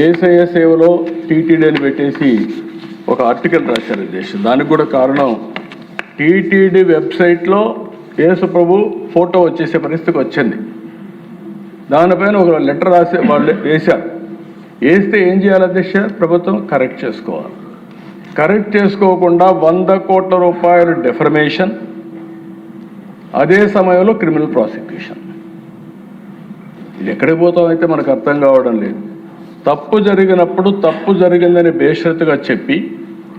ఏసఐ సేవలో టీటీడీని పెట్టేసి ఒక ఆర్టికల్ రాశారు అధ్యక్ష. దానికి కూడా కారణం టీటీడీ వెబ్సైట్లో యేసు ప్రభు ఫోటో వచ్చేసే పరిస్థితికి వచ్చింది. దానిపైన ఒక లెటర్ రాసి వాళ్ళు వేశారు. వేస్తే ఏం చేయాలి అధ్యక్ష? ప్రభుత్వం కరెక్ట్ చేసుకోవాలి. కరెక్ట్ చేసుకోకుండా 100 కోట్ల రూపాయలు డెఫర్మేషన్, అదే సమయంలో క్రిమినల్ ప్రాసిక్యూషన్. ఇది ఎక్కడికి పోతాం అయితే మనకు అర్థం కావడం లేదు. తప్పు జరిగినప్పుడు తప్పు జరిగిందని బేషరతుగా చెప్పి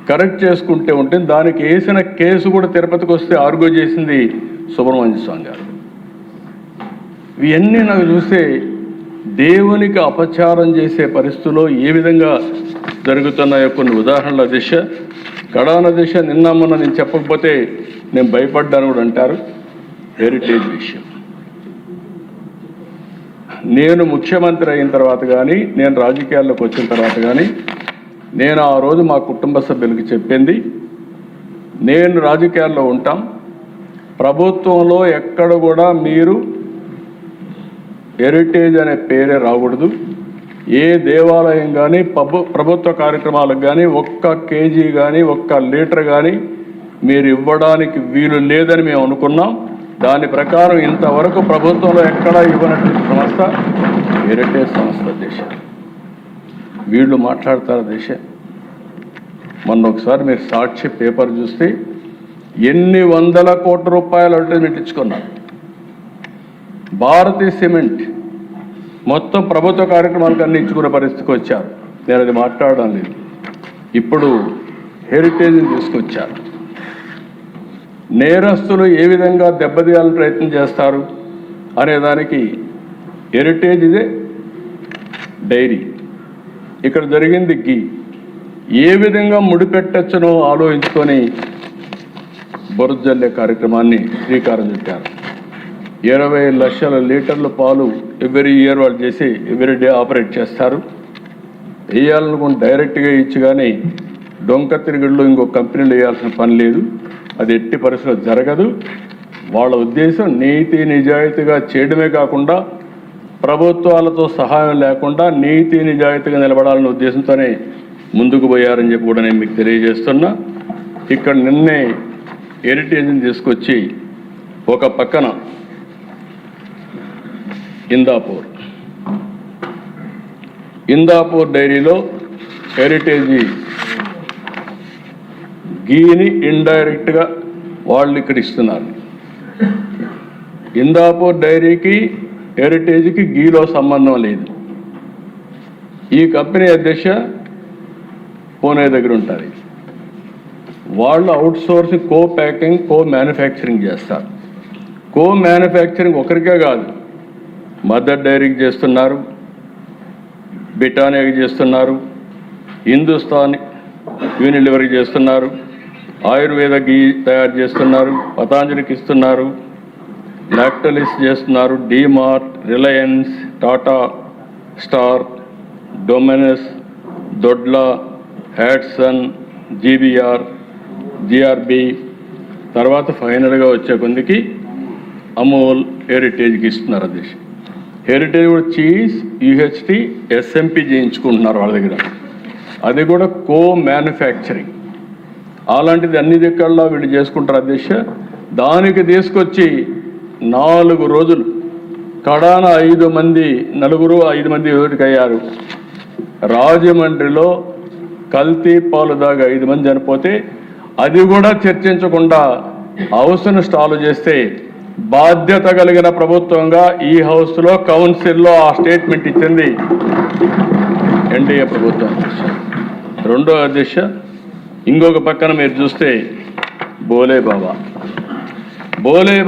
కరెక్ట్ చేసుకుంటే ఉంటే దానికి వేసిన కేసు కూడా తిరుపతికి వస్తే ఆర్గ్యూ చేసింది సుబ్రహ్మణ్య స్వామి గారు. ఇవన్నీ నాకు చూస్తే దేవునికి అపచారం చేసే పరిస్థితుల్లో ఏ విధంగా జరుగుతున్నాయో కొన్ని ఉదాహరణల దిశ. కడాన దిశ నిన్న మొన్న నేను చెప్పకపోతే నేను భయపడ్డాను కూడా అంటారు. హెరిటేజ్ విషయం నేను ముఖ్యమంత్రి అయిన తర్వాత కానీ, నేను రాజకీయాల్లోకి వచ్చిన తర్వాత కానీ, నేను ఆ రోజు మా కుటుంబ సభ్యులకి చెప్పింది, నేను రాజకీయాల్లో ఉంటాం, ప్రభుత్వంలో ఎక్కడ కూడా మీరు హెరిటేజ్ అనే పేరే రాకూడదు. ఏ దేవాలయం కానీ ప్రభుత్వ కార్యక్రమాలకు కానీ 1 కేజీ కానీ 1 లీటర్ కానీ మీరు ఇవ్వడానికి వీలు లేదని మేము అనుకున్నాం. దాని ప్రకారం ఇంతవరకు ప్రభుత్వంలో ఎక్కడా ఇవ్వనటువంటి సంస్థ హెరిటేజ్ సంస్థ దేశ. వీళ్ళు మాట్లాడతారు దేశ. మొన్న ఒకసారి మీరు సాక్షి పేపర్ చూస్తే ఎన్ని వందల కోట్ల రూపాయలు అడ్వర్టైజ్మెంట్ ఇచ్చుకున్నారు. భారతీయ సిమెంట్ మొత్తం ప్రభుత్వ కార్యక్రమాలకు అన్ని ఇచ్చుకునే పరిస్థితికి వచ్చారు. నేను అది మాట్లాడడం లేదు. ఇప్పుడు హెరిటేజ్ని తీసుకొచ్చారు. నేరస్తులు ఏ విధంగా దెబ్బతీయాలని ప్రయత్నం చేస్తారు అనేదానికి హెరిటేజ్ ఇదే డైరీ, ఇక్కడ జరిగింది గీ. ఏ విధంగా ముడిపెట్టచ్చునో ఆలోచించుకొని బొరుజల్లే కార్యక్రమాన్ని శ్రీకారం చుట్టారు. 20 లక్షల లీటర్ల పాలు ఎవ్రీ ఇయర్ వాళ్ళు చేసి ఎవ్రీ డే ఆపరేట్ చేస్తారు. వేయాలనుకుని డైరెక్ట్గా ఇచ్చి కానీ డొంక తిరుగుళ్ళు ఇంకో కంపెనీలు వేయాల్సిన పని లేదు. అది ఎట్టి పరిస్థితుల్లో జరగదు. వాళ్ళ ఉద్దేశం నీతి నిజాయితీగా చేయడమే కాకుండా ప్రభుత్వాలతో సహాయం లేకుండా నీతి నిజాయితీగా నిలబడాలనే ఉద్దేశంతోనే ముందుకు పోయారని చెప్పి కూడా నేను మీకు తెలియజేస్తున్నా. ఇక్కడ నిన్నే హెరిటేజ్ని తీసుకొచ్చి ఒక పక్కన ఇందాపూర్ డైరీలో హెరిటేజ్ గీని ఇండైరెక్ట్గా వాళ్ళు ఇక్కడ ఇస్తున్నారు. ఇందాపూర్ డైరీకి హెరిటేజ్కి గీలో సంబంధం లేదు. ఈ కంపెనీ అధ్యక్ష పూణే దగ్గర ఉంటుంది. వాళ్ళు అవుట్ సోర్సింగ్, కో ప్యాకింగ్, కో మ్యానుఫ్యాక్చరింగ్ చేస్తారు. కో మ్యానుఫ్యాక్చరింగ్ ఒకరికే కాదు, మదర్ డైరీకి చేస్తున్నారు, బిటానియాకి చేస్తున్నారు, హిందుస్థాన్ యూనిలివర్కి చేస్తున్నారు, ఆయుర్వేద గీ తయారు చేస్తున్నారు, పతాంజలికి ఇస్తున్నారు, లాక్టలిస్ చేస్తున్నారు, DMart, Reliance, Tata, Star, Domino's, Dodla, Hatsun, GBR, GRB, తర్వాత ఫైనల్గా వచ్చే కొందికి అమూల్ హెరిటేజ్కి ఇస్తున్నారు. అది హెరిటేజ్ కూడా చీజ్, యూహెచ్టీ, ఎస్ఎంపి చేయించుకుంటున్నారు వాళ్ళ దగ్గర. అది కూడా కో మ్యానుఫ్యాక్చరింగ్. అలాంటిది అన్ని దిక్కల్లో వీళ్ళు చేసుకుంటారు అధ్యక్ష. దానికి తీసుకొచ్చి 4 రోజులు కడాన 5 మంది, 5 మంది ఎవరికయ్యారు. రాజమండ్రిలో కల్తీ పాలు దాగా 5 మంది చనిపోతే అది కూడా చర్చించకుండా హౌస్ను స్టాల్ చేస్తే బాధ్యత కలిగిన ప్రభుత్వంగా ఈ హౌస్లో కౌన్సిల్లో ఆ స్టేట్మెంట్ ఇచ్చింది ఎన్డీఏ ప్రభుత్వం. రెండో అధ్యక్ష, ఇంకొక పక్కన మీరు చూస్తే బోలే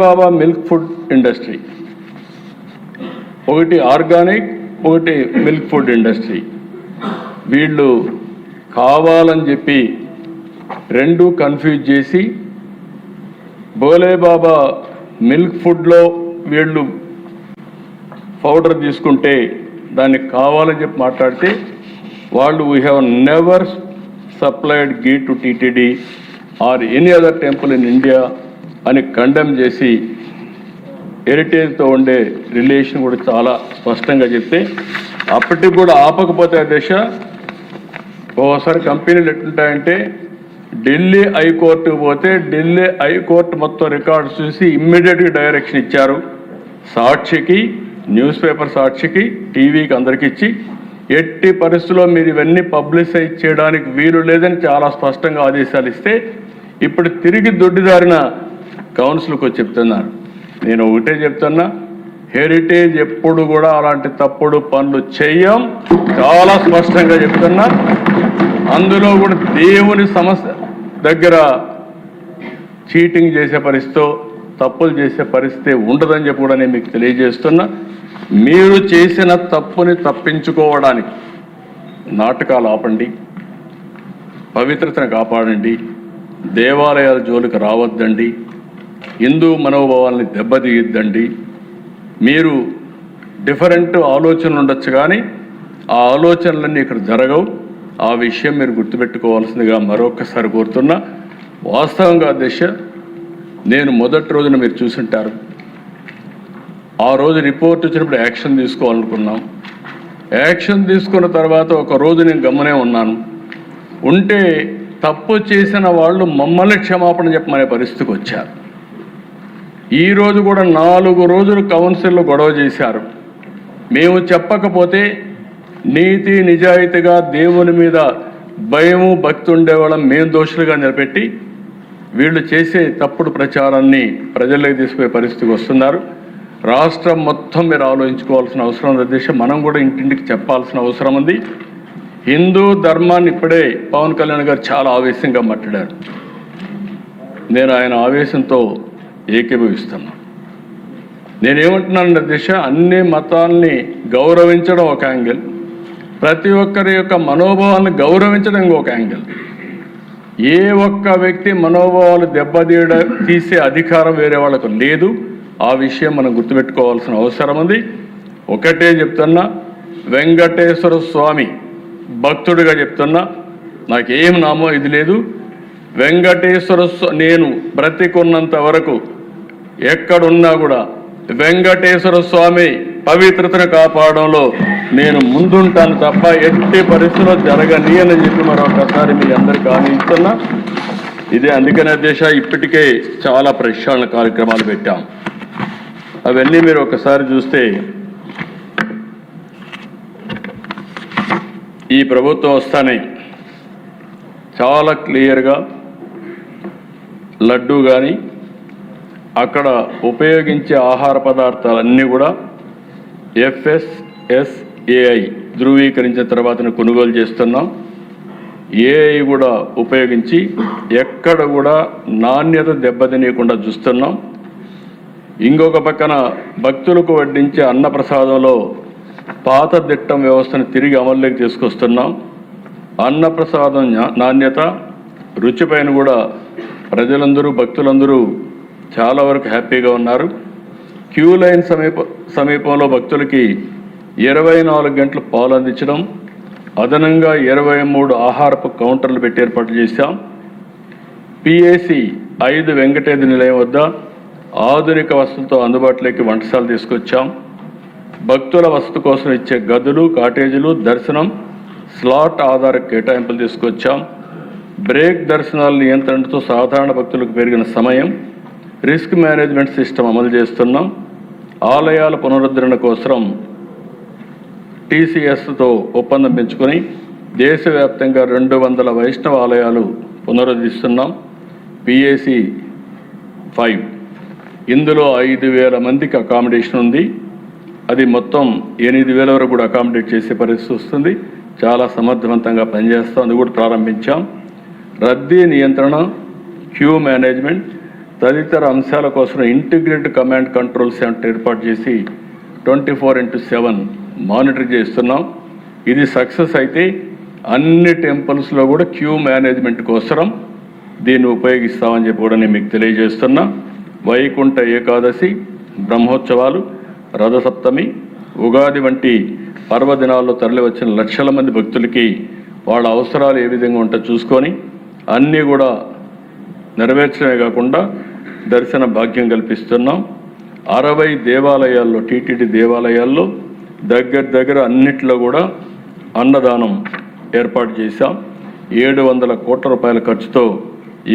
బాబా మిల్క్ ఫుడ్ ఇండస్ట్రీ, ఒకటి ఆర్గానిక్, ఒకటి మిల్క్ ఫుడ్ ఇండస్ట్రీ. వీళ్ళు కావాలని చెప్పి 2 కన్ఫ్యూజ్ చేసి బోలే బాబా మిల్క్ ఫుడ్లో వీళ్ళు పౌడర్ తీసుకుంటే దాన్ని కావాలని చెప్పి మాట్లాడితే వాళ్ళు we have never supplied ghee to TTD or any other temple in India అని కండెమ్ చేసి హెరిటేజ్తో ఉండే రిలేషన్ కూడా చాలా స్పష్టంగా చెప్తే అప్పటికి కూడా ఆపకపోతే దశ ఓసారి కంపెనీలు ఎట్లుంటాయంటే ఢిల్లీ హైకోర్టుకు పోతే ఢిల్లీ హైకోర్టు మొత్తం రికార్డ్స్ చూసి ఇమ్మీడియట్గా డైరెక్షన్ ఇచ్చారు. సాక్షికి, న్యూస్ పేపర్ సాక్షికి, టీవీకి అందరికి ఇచ్చి ఎట్టి పరిస్థితుల్లో మీరు ఇవన్నీ పబ్లిసైజ్ చేయడానికి వీలు లేదని చాలా స్పష్టంగా ఆదేశాలు ఇస్తే ఇప్పుడు తిరిగి దొడ్డిదారిన కౌన్సిల్కి వచ్చి చెప్తున్నారు. నేను ఒకటే చెప్తున్నా, హెరిటేజ్ ఎప్పుడు కూడా అలాంటి తప్పుడు పనులు చేయం, చాలా స్పష్టంగా చెప్తున్నా. అందులో కూడా దేవుని సమస్య దగ్గర చీటింగ్ చేసే పరిస్థితి, తప్పులు చేసే పరిస్థితి ఉండదని చెప్పి కూడా నేను మీకు తెలియజేస్తున్నా. మీరు చేసిన తప్పుని తప్పించుకోవడానికి నాటకాలు ఆపండి, పవిత్రతను కాపాడండి, దేవాలయాల జోలికి రావద్దండి, హిందూ మనోభావాల్ని దెబ్బతీయద్దండి. మీరు డిఫరెంట్ ఆలోచనలు ఉండొచ్చు కానీ ఆ ఆలోచనలన్నీ ఇక్కడ జరగవు. ఆ విషయం మీరు గుర్తుపెట్టుకోవాల్సిందిగా మరొకసారి కోరుతున్నా. వాస్తవంగా దిశ నేను మొదటి రోజున మీరు చూసుంటారు, ఆ రోజు రిపోర్ట్ వచ్చినప్పుడు యాక్షన్ తీసుకోవాలనుకున్నాం. యాక్షన్ తీసుకున్న తర్వాత ఒక రోజు నేను గమనే ఉన్నాను. ఉంటే తప్పు చేసిన వాళ్ళు మమ్మల్ని క్షమాపణ చెప్పమనే పరిస్థితికి వచ్చారు. ఈరోజు కూడా 4 రోజులు కౌన్సిల్లో గొడవ చేశారు. మేము చెప్పకపోతే నీతి నిజాయితీగా దేవుని మీద భయము భక్తి ఉండేవాళ్ళం మేము దోషులుగా నిలబెట్టి వీళ్ళు చేసే తప్పుడు ప్రచారాన్ని ప్రజల్లోకి తీసుకునే పరిస్థితికి వస్తున్నారు. రాష్ట్రం మొత్తం మీరు ఆలోచించుకోవాల్సిన అవసరం ఉంది అధ్యక్ష. మనం కూడా ఇంటింటికి చెప్పాల్సిన అవసరం ఉంది. హిందూ ధర్మాన్ని ఇప్పుడే పవన్ కళ్యాణ్ గారు చాలా ఆవేశంగా మాట్లాడారు. నేను ఆయన ఆవేశంతో ఏకీభవిస్తున్నా. నేనేమంటున్నాను అధ్యక్ష, అన్ని మతాల్ని గౌరవించడం ఒక యాంగిల్, ప్రతి ఒక్కరి యొక్క మనోభావాలను గౌరవించడం ఇంకొక యాంగిల్. ఏ ఒక్క వ్యక్తి మనోభావాలు తీసే అధికారం వేరే వాళ్ళకు లేదు. ఆ విషయం మనం గుర్తుపెట్టుకోవాల్సిన అవసరం ఉంది. ఒకటే చెప్తున్నా, వెంకటేశ్వర స్వామి భక్తుడిగా చెప్తున్నా, నాకేం నామో ఇది లేదు. వెంకటేశ్వర నేను బ్రతికున్నంత వరకు ఎక్కడున్నా కూడా వెంకటేశ్వర స్వామి పవిత్రతను కాపాడంలో నేను ముందుంటాను తప్ప ఎట్టి పరిస్థితుల్లో జరగని అని చెప్పి మరొకసారి మీ అందరికీ హామీ ఇస్తున్నా. ఇదే అందుకనే దేశ ఇప్పటికే చాలా ప్రక్షాళన కార్యక్రమాలు పెట్టాం. అవన్నీ మీరు ఒకసారి చూస్తే ఈ ప్రభుత్వం వస్తానే చాలా క్లియర్గా లడ్డు కానీ అక్కడ ఉపయోగించే ఆహార పదార్థాలన్నీ కూడా FSSAI ధృవీకరించిన తర్వాత కొనుగోలు చేస్తున్నాం. AI కూడా ఉపయోగించి ఎక్కడ కూడా నాణ్యత దెబ్బతినీయకుండా చూస్తున్నాం. ఇంకొక పక్కన భక్తులకు వడ్డించే అన్నప్రసాదంలో పాత దిట్టం వ్యవస్థను తిరిగి అమల్లోకి తీసుకొస్తున్నాం. అన్నప్రసాదం నాణ్యత రుచిపైన కూడా ప్రజలందరూ భక్తులందరూ చాలా వరకు హ్యాపీగా ఉన్నారు. క్యూ లైన్ సమీపంలో భక్తులకి 24 గంటలు పాలు అందించడం, అదనంగా 23 ఆహారపు కౌంటర్లు పెట్టి ఏర్పాటు చేశాం. PAC 5 వెంకటేశ్వర నిలయం వద్ద ఆధునిక వసతులతో అందుబాటులోకి వంటశాల తీసుకొచ్చాం. భక్తుల వసతి కోసం ఇచ్చే గదులు, కాటేజీలు, దర్శనం స్లాట్ ఆధార కేటాయింపులు తీసుకొచ్చాం. బ్రేక్ దర్శనాల నియంత్రణతో సాధారణ భక్తులకు పెరిగిన సమయం, రిస్క్ మేనేజ్మెంట్ సిస్టమ్ అమలు చేస్తున్నాం. ఆలయాల పునరుద్ధరణ కోసం TCSతో ఒప్పందం పెంచుకొని దేశవ్యాప్తంగా 200 వైష్ణవ ఆలయాలు పునరుద్ధరిస్తున్నాం. PAC 5 ఇందులో 5,000 మందికి అకామిడేషన్ ఉంది. అది మొత్తం 8,000 వరకు కూడా అకామిడేట్ చేసే పరిస్థితి వస్తుంది. చాలా సమర్థవంతంగా పనిచేస్తాం. అది కూడా ప్రారంభించాం. రద్దీ నియంత్రణ, క్యూ మేనేజ్మెంట్ తదితర అంశాల కోసం ఇంటిగ్రేటెడ్ కమాండ్ కంట్రోల్ సెంటర్ ఏర్పాటు చేసి 24/7 మానిటర్ చేస్తున్నాం. ఇది సక్సెస్ అయితే అన్ని టెంపుల్స్లో కూడా క్యూ మేనేజ్మెంట్ కోసం దీన్ని ఉపయోగిస్తామని చెప్పి కూడా నేను మీకు తెలియజేస్తున్నా. వైకుంఠ ఏకాదశి, బ్రహ్మోత్సవాలు, రథసప్తమి, ఉగాది వంటి పర్వదినాల్లో తరలి వచ్చిన లక్షల మంది భక్తులకి వాళ్ళ అవసరాలు ఏ విధంగా ఉంటో చూసుకొని అన్నీ కూడా నెరవేర్చడమే కాకుండా దర్శన భాగ్యం కల్పిస్తున్నాం. 60 దేవాలయాల్లో, TTD దేవాలయాల్లో దగ్గర అన్నిట్లో కూడా అన్నదానం ఏర్పాటు చేశాం. 700 కోట్ల రూపాయల ఖర్చుతో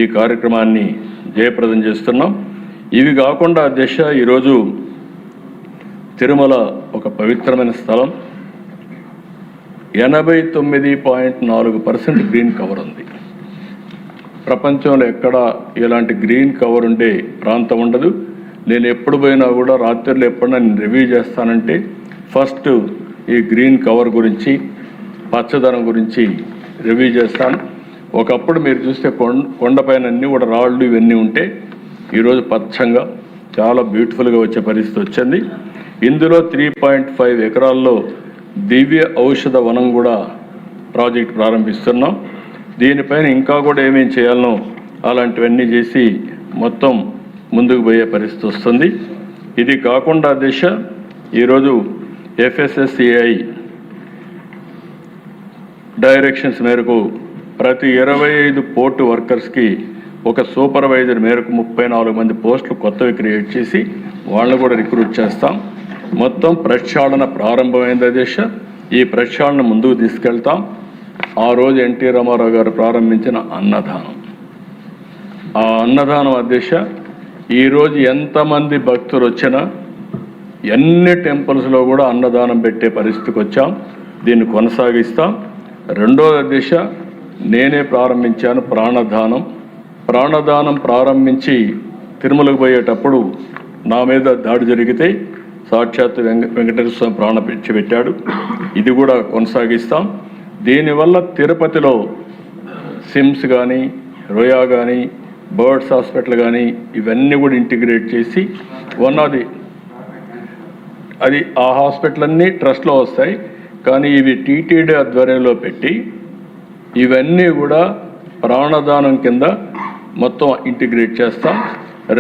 ఈ కార్యక్రమాన్ని జయప్రదం చేస్తున్నాం. ఇవి కాకుండా దిశ ఈరోజు తిరుమల ఒక పవిత్రమైన స్థలం. 89.4% గ్రీన్ కవర్ ఉంది. ప్రపంచంలో ఎక్కడ ఇలాంటి గ్రీన్ కవర్ ఉండే ప్రాంతం ఉండదు. నేను ఎప్పుడు పోయినా కూడా రాత్రిలో ఎప్పుడైనా నేను రివ్యూ చేస్తానంటే ఫస్ట్ ఈ గ్రీన్ కవర్ గురించి, పచ్చదనం గురించి రివ్యూ చేస్తాను. ఒకప్పుడు మీరు చూస్తే కొండపైన అన్నీ కూడా రాళ్ళు ఇవన్నీ ఉంటే ఈరోజు పచ్చంగా చాలా బ్యూటిఫుల్గా వచ్చే పరిస్థితి వచ్చింది. ఇందులో 3.5 ఎకరాల్లో దివ్య ఔషధ వనం కూడా ప్రాజెక్ట్ ప్రారంభిస్తున్నాం. దీనిపైన ఇంకా కూడా ఏమేం చేయాలనో అలాంటివన్నీ చేసి మొత్తం ముందుకు పోయే పరిస్థితి వస్తుంది. ఇది కాకుండా దిశ ఈరోజు FSSAI డైరెక్షన్స్ మేరకు ప్రతి 25 పోర్టు వర్కర్స్కి ఒక సూపర్వైజర్ మేరకు 34 మంది పోస్టులు కొత్తవి క్రియేట్ చేసి వాళ్ళని కూడా రిక్రూట్ చేస్తాం. మొత్తం ప్రక్షాళన ప్రారంభమైంది దిశ. ఈ ప్రక్షాళన ముందుకు తీసుకెళ్తాం. ఆ రోజు ఎన్టీ రామారావు గారు ప్రారంభించిన అన్నదానం. ఆ అన్నదానం అధ్యక్ష ఈరోజు ఎంతమంది భక్తులు వచ్చినా ఎన్ని టెంపుల్స్లో కూడా అన్నదానం పెట్టే పరిస్థితికి వచ్చాం. దీన్ని కొనసాగిస్తాం. రెండోది అధ్యక్ష నేనే ప్రారంభించాను ప్రాణదానం ప్రారంభించి తిరుమలకు పోయేటప్పుడు నా మీద దాడి జరిగితే సాక్షాత్ వెంకటేశ్వర స్వామి ప్రాణ పెట్టాడు. ఇది కూడా కొనసాగిస్తాం. దీనివల్ల తిరుపతిలో సిమ్స్ కానీ రోయా కానీ బర్డ్స్ హాస్పిటల్ కానీ ఇవన్నీ కూడా ఇంటిగ్రేట్ చేసి అది ఆ హాస్పిటల్ అన్నీ ట్రస్ట్లో వస్తాయి, కానీ ఇవి టీటీడీ ఆధ్వర్యంలో పెట్టి ఇవన్నీ కూడా ప్రాణదానం కింద మొత్తం ఇంటిగ్రేట్ చేస్తాం.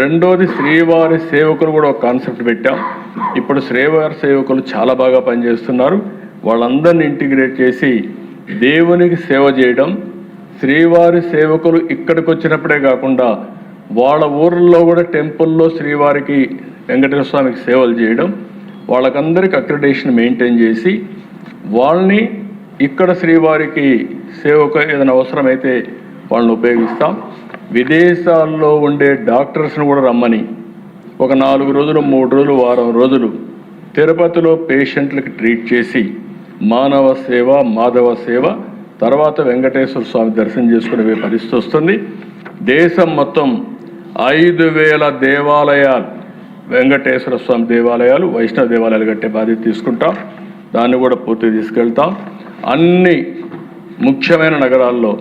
రెండోది శ్రీవారి సేవకులు కూడా ఒక కాన్సెప్ట్ పెట్టాం. ఇప్పుడు శ్రీవారి సేవకులు చాలా బాగా పనిచేస్తున్నారు. వాళ్ళందరినీ ఇంటిగ్రేట్ చేసి దేవునికి సేవ చేయడం, శ్రీవారి సేవకులు ఇక్కడికి వచ్చినప్పుడే కాకుండా వాళ్ళ ఊర్లో కూడా టెంపుల్లో శ్రీవారికి వెంకటేశ్వర స్వామికి సేవలు చేయడం, వాళ్ళకందరికి అక్రిడేషన్ మెయింటైన్ చేసి వాళ్ళని ఇక్కడ శ్రీవారికి సేవకు ఏదైనా అవసరమైతే వాళ్ళని ఉపయోగిస్తాం. విదేశాల్లో ఉండే డాక్టర్స్ని కూడా రమ్మని ఒక 4 రోజులు 3 రోజులు వారం రోజులు తిరుపతిలో పేషెంట్లకి ట్రీట్ చేసి మానవ సేవ మాధవ సేవ తర్వాత వెంకటేశ్వర స్వామి దర్శనం చేసుకునే పరిస్థితి వస్తుంది. దేశం మొత్తం 5,000 దేవాలయాలు వెంకటేశ్వర స్వామి దేవాలయాలు వైష్ణవ దేవాలయాలు కట్టే బాధ్యత తీసుకుంటాం. దాన్ని కూడా పూర్తిగా తీసుకెళ్తాం. అన్ని ముఖ్యమైన నగరాల్లో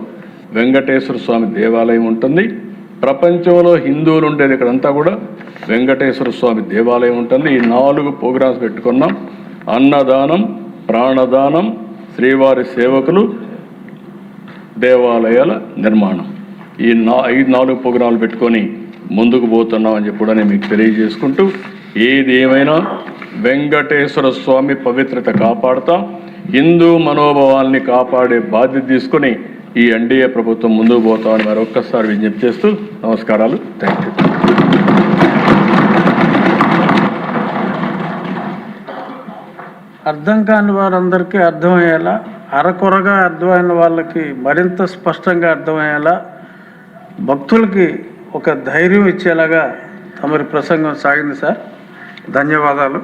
వెంకటేశ్వర స్వామి దేవాలయం ఉంటుంది. ప్రపంచంలో హిందువులు ఉండేది ఇక్కడంతా కూడా వెంకటేశ్వర స్వామి దేవాలయం ఉంటుంది. ఈ 4 ప్రోగ్రామ్స్ పెట్టుకున్నాం. అన్నదానం, ప్రాణదానం, శ్రీవారి సేవకులు, దేవాలయాల నిర్మాణం. ఈ 4 ప్రోగ్రాంలు పెట్టుకొని ముందుకు పోతున్నామని చెప్పి కూడా నేను మీకు తెలియజేసుకుంటూ, ఏది ఏమైనా వెంకటేశ్వర స్వామి పవిత్రత కాపాడుతాం. హిందూ మనోభావాల్ని కాపాడే బాధ్యత తీసుకొని ఈ ఎన్డీఏ ప్రభుత్వం ముందుకు పోతామని మరొక్కసారి విజ్ఞప్తి చేస్తూ నమస్కారాలు. Thank you. అర్థం కాని వారందరికీ అర్థమయ్యేలా, అరకొరగా అర్థమైన వాళ్ళకి మరింత స్పష్టంగా అర్థమయ్యేలా, భక్తులకి ఒక ధైర్యం ఇచ్చేలాగా తమరి ప్రసంగం సాగింది సార్. ధన్యవాదాలు.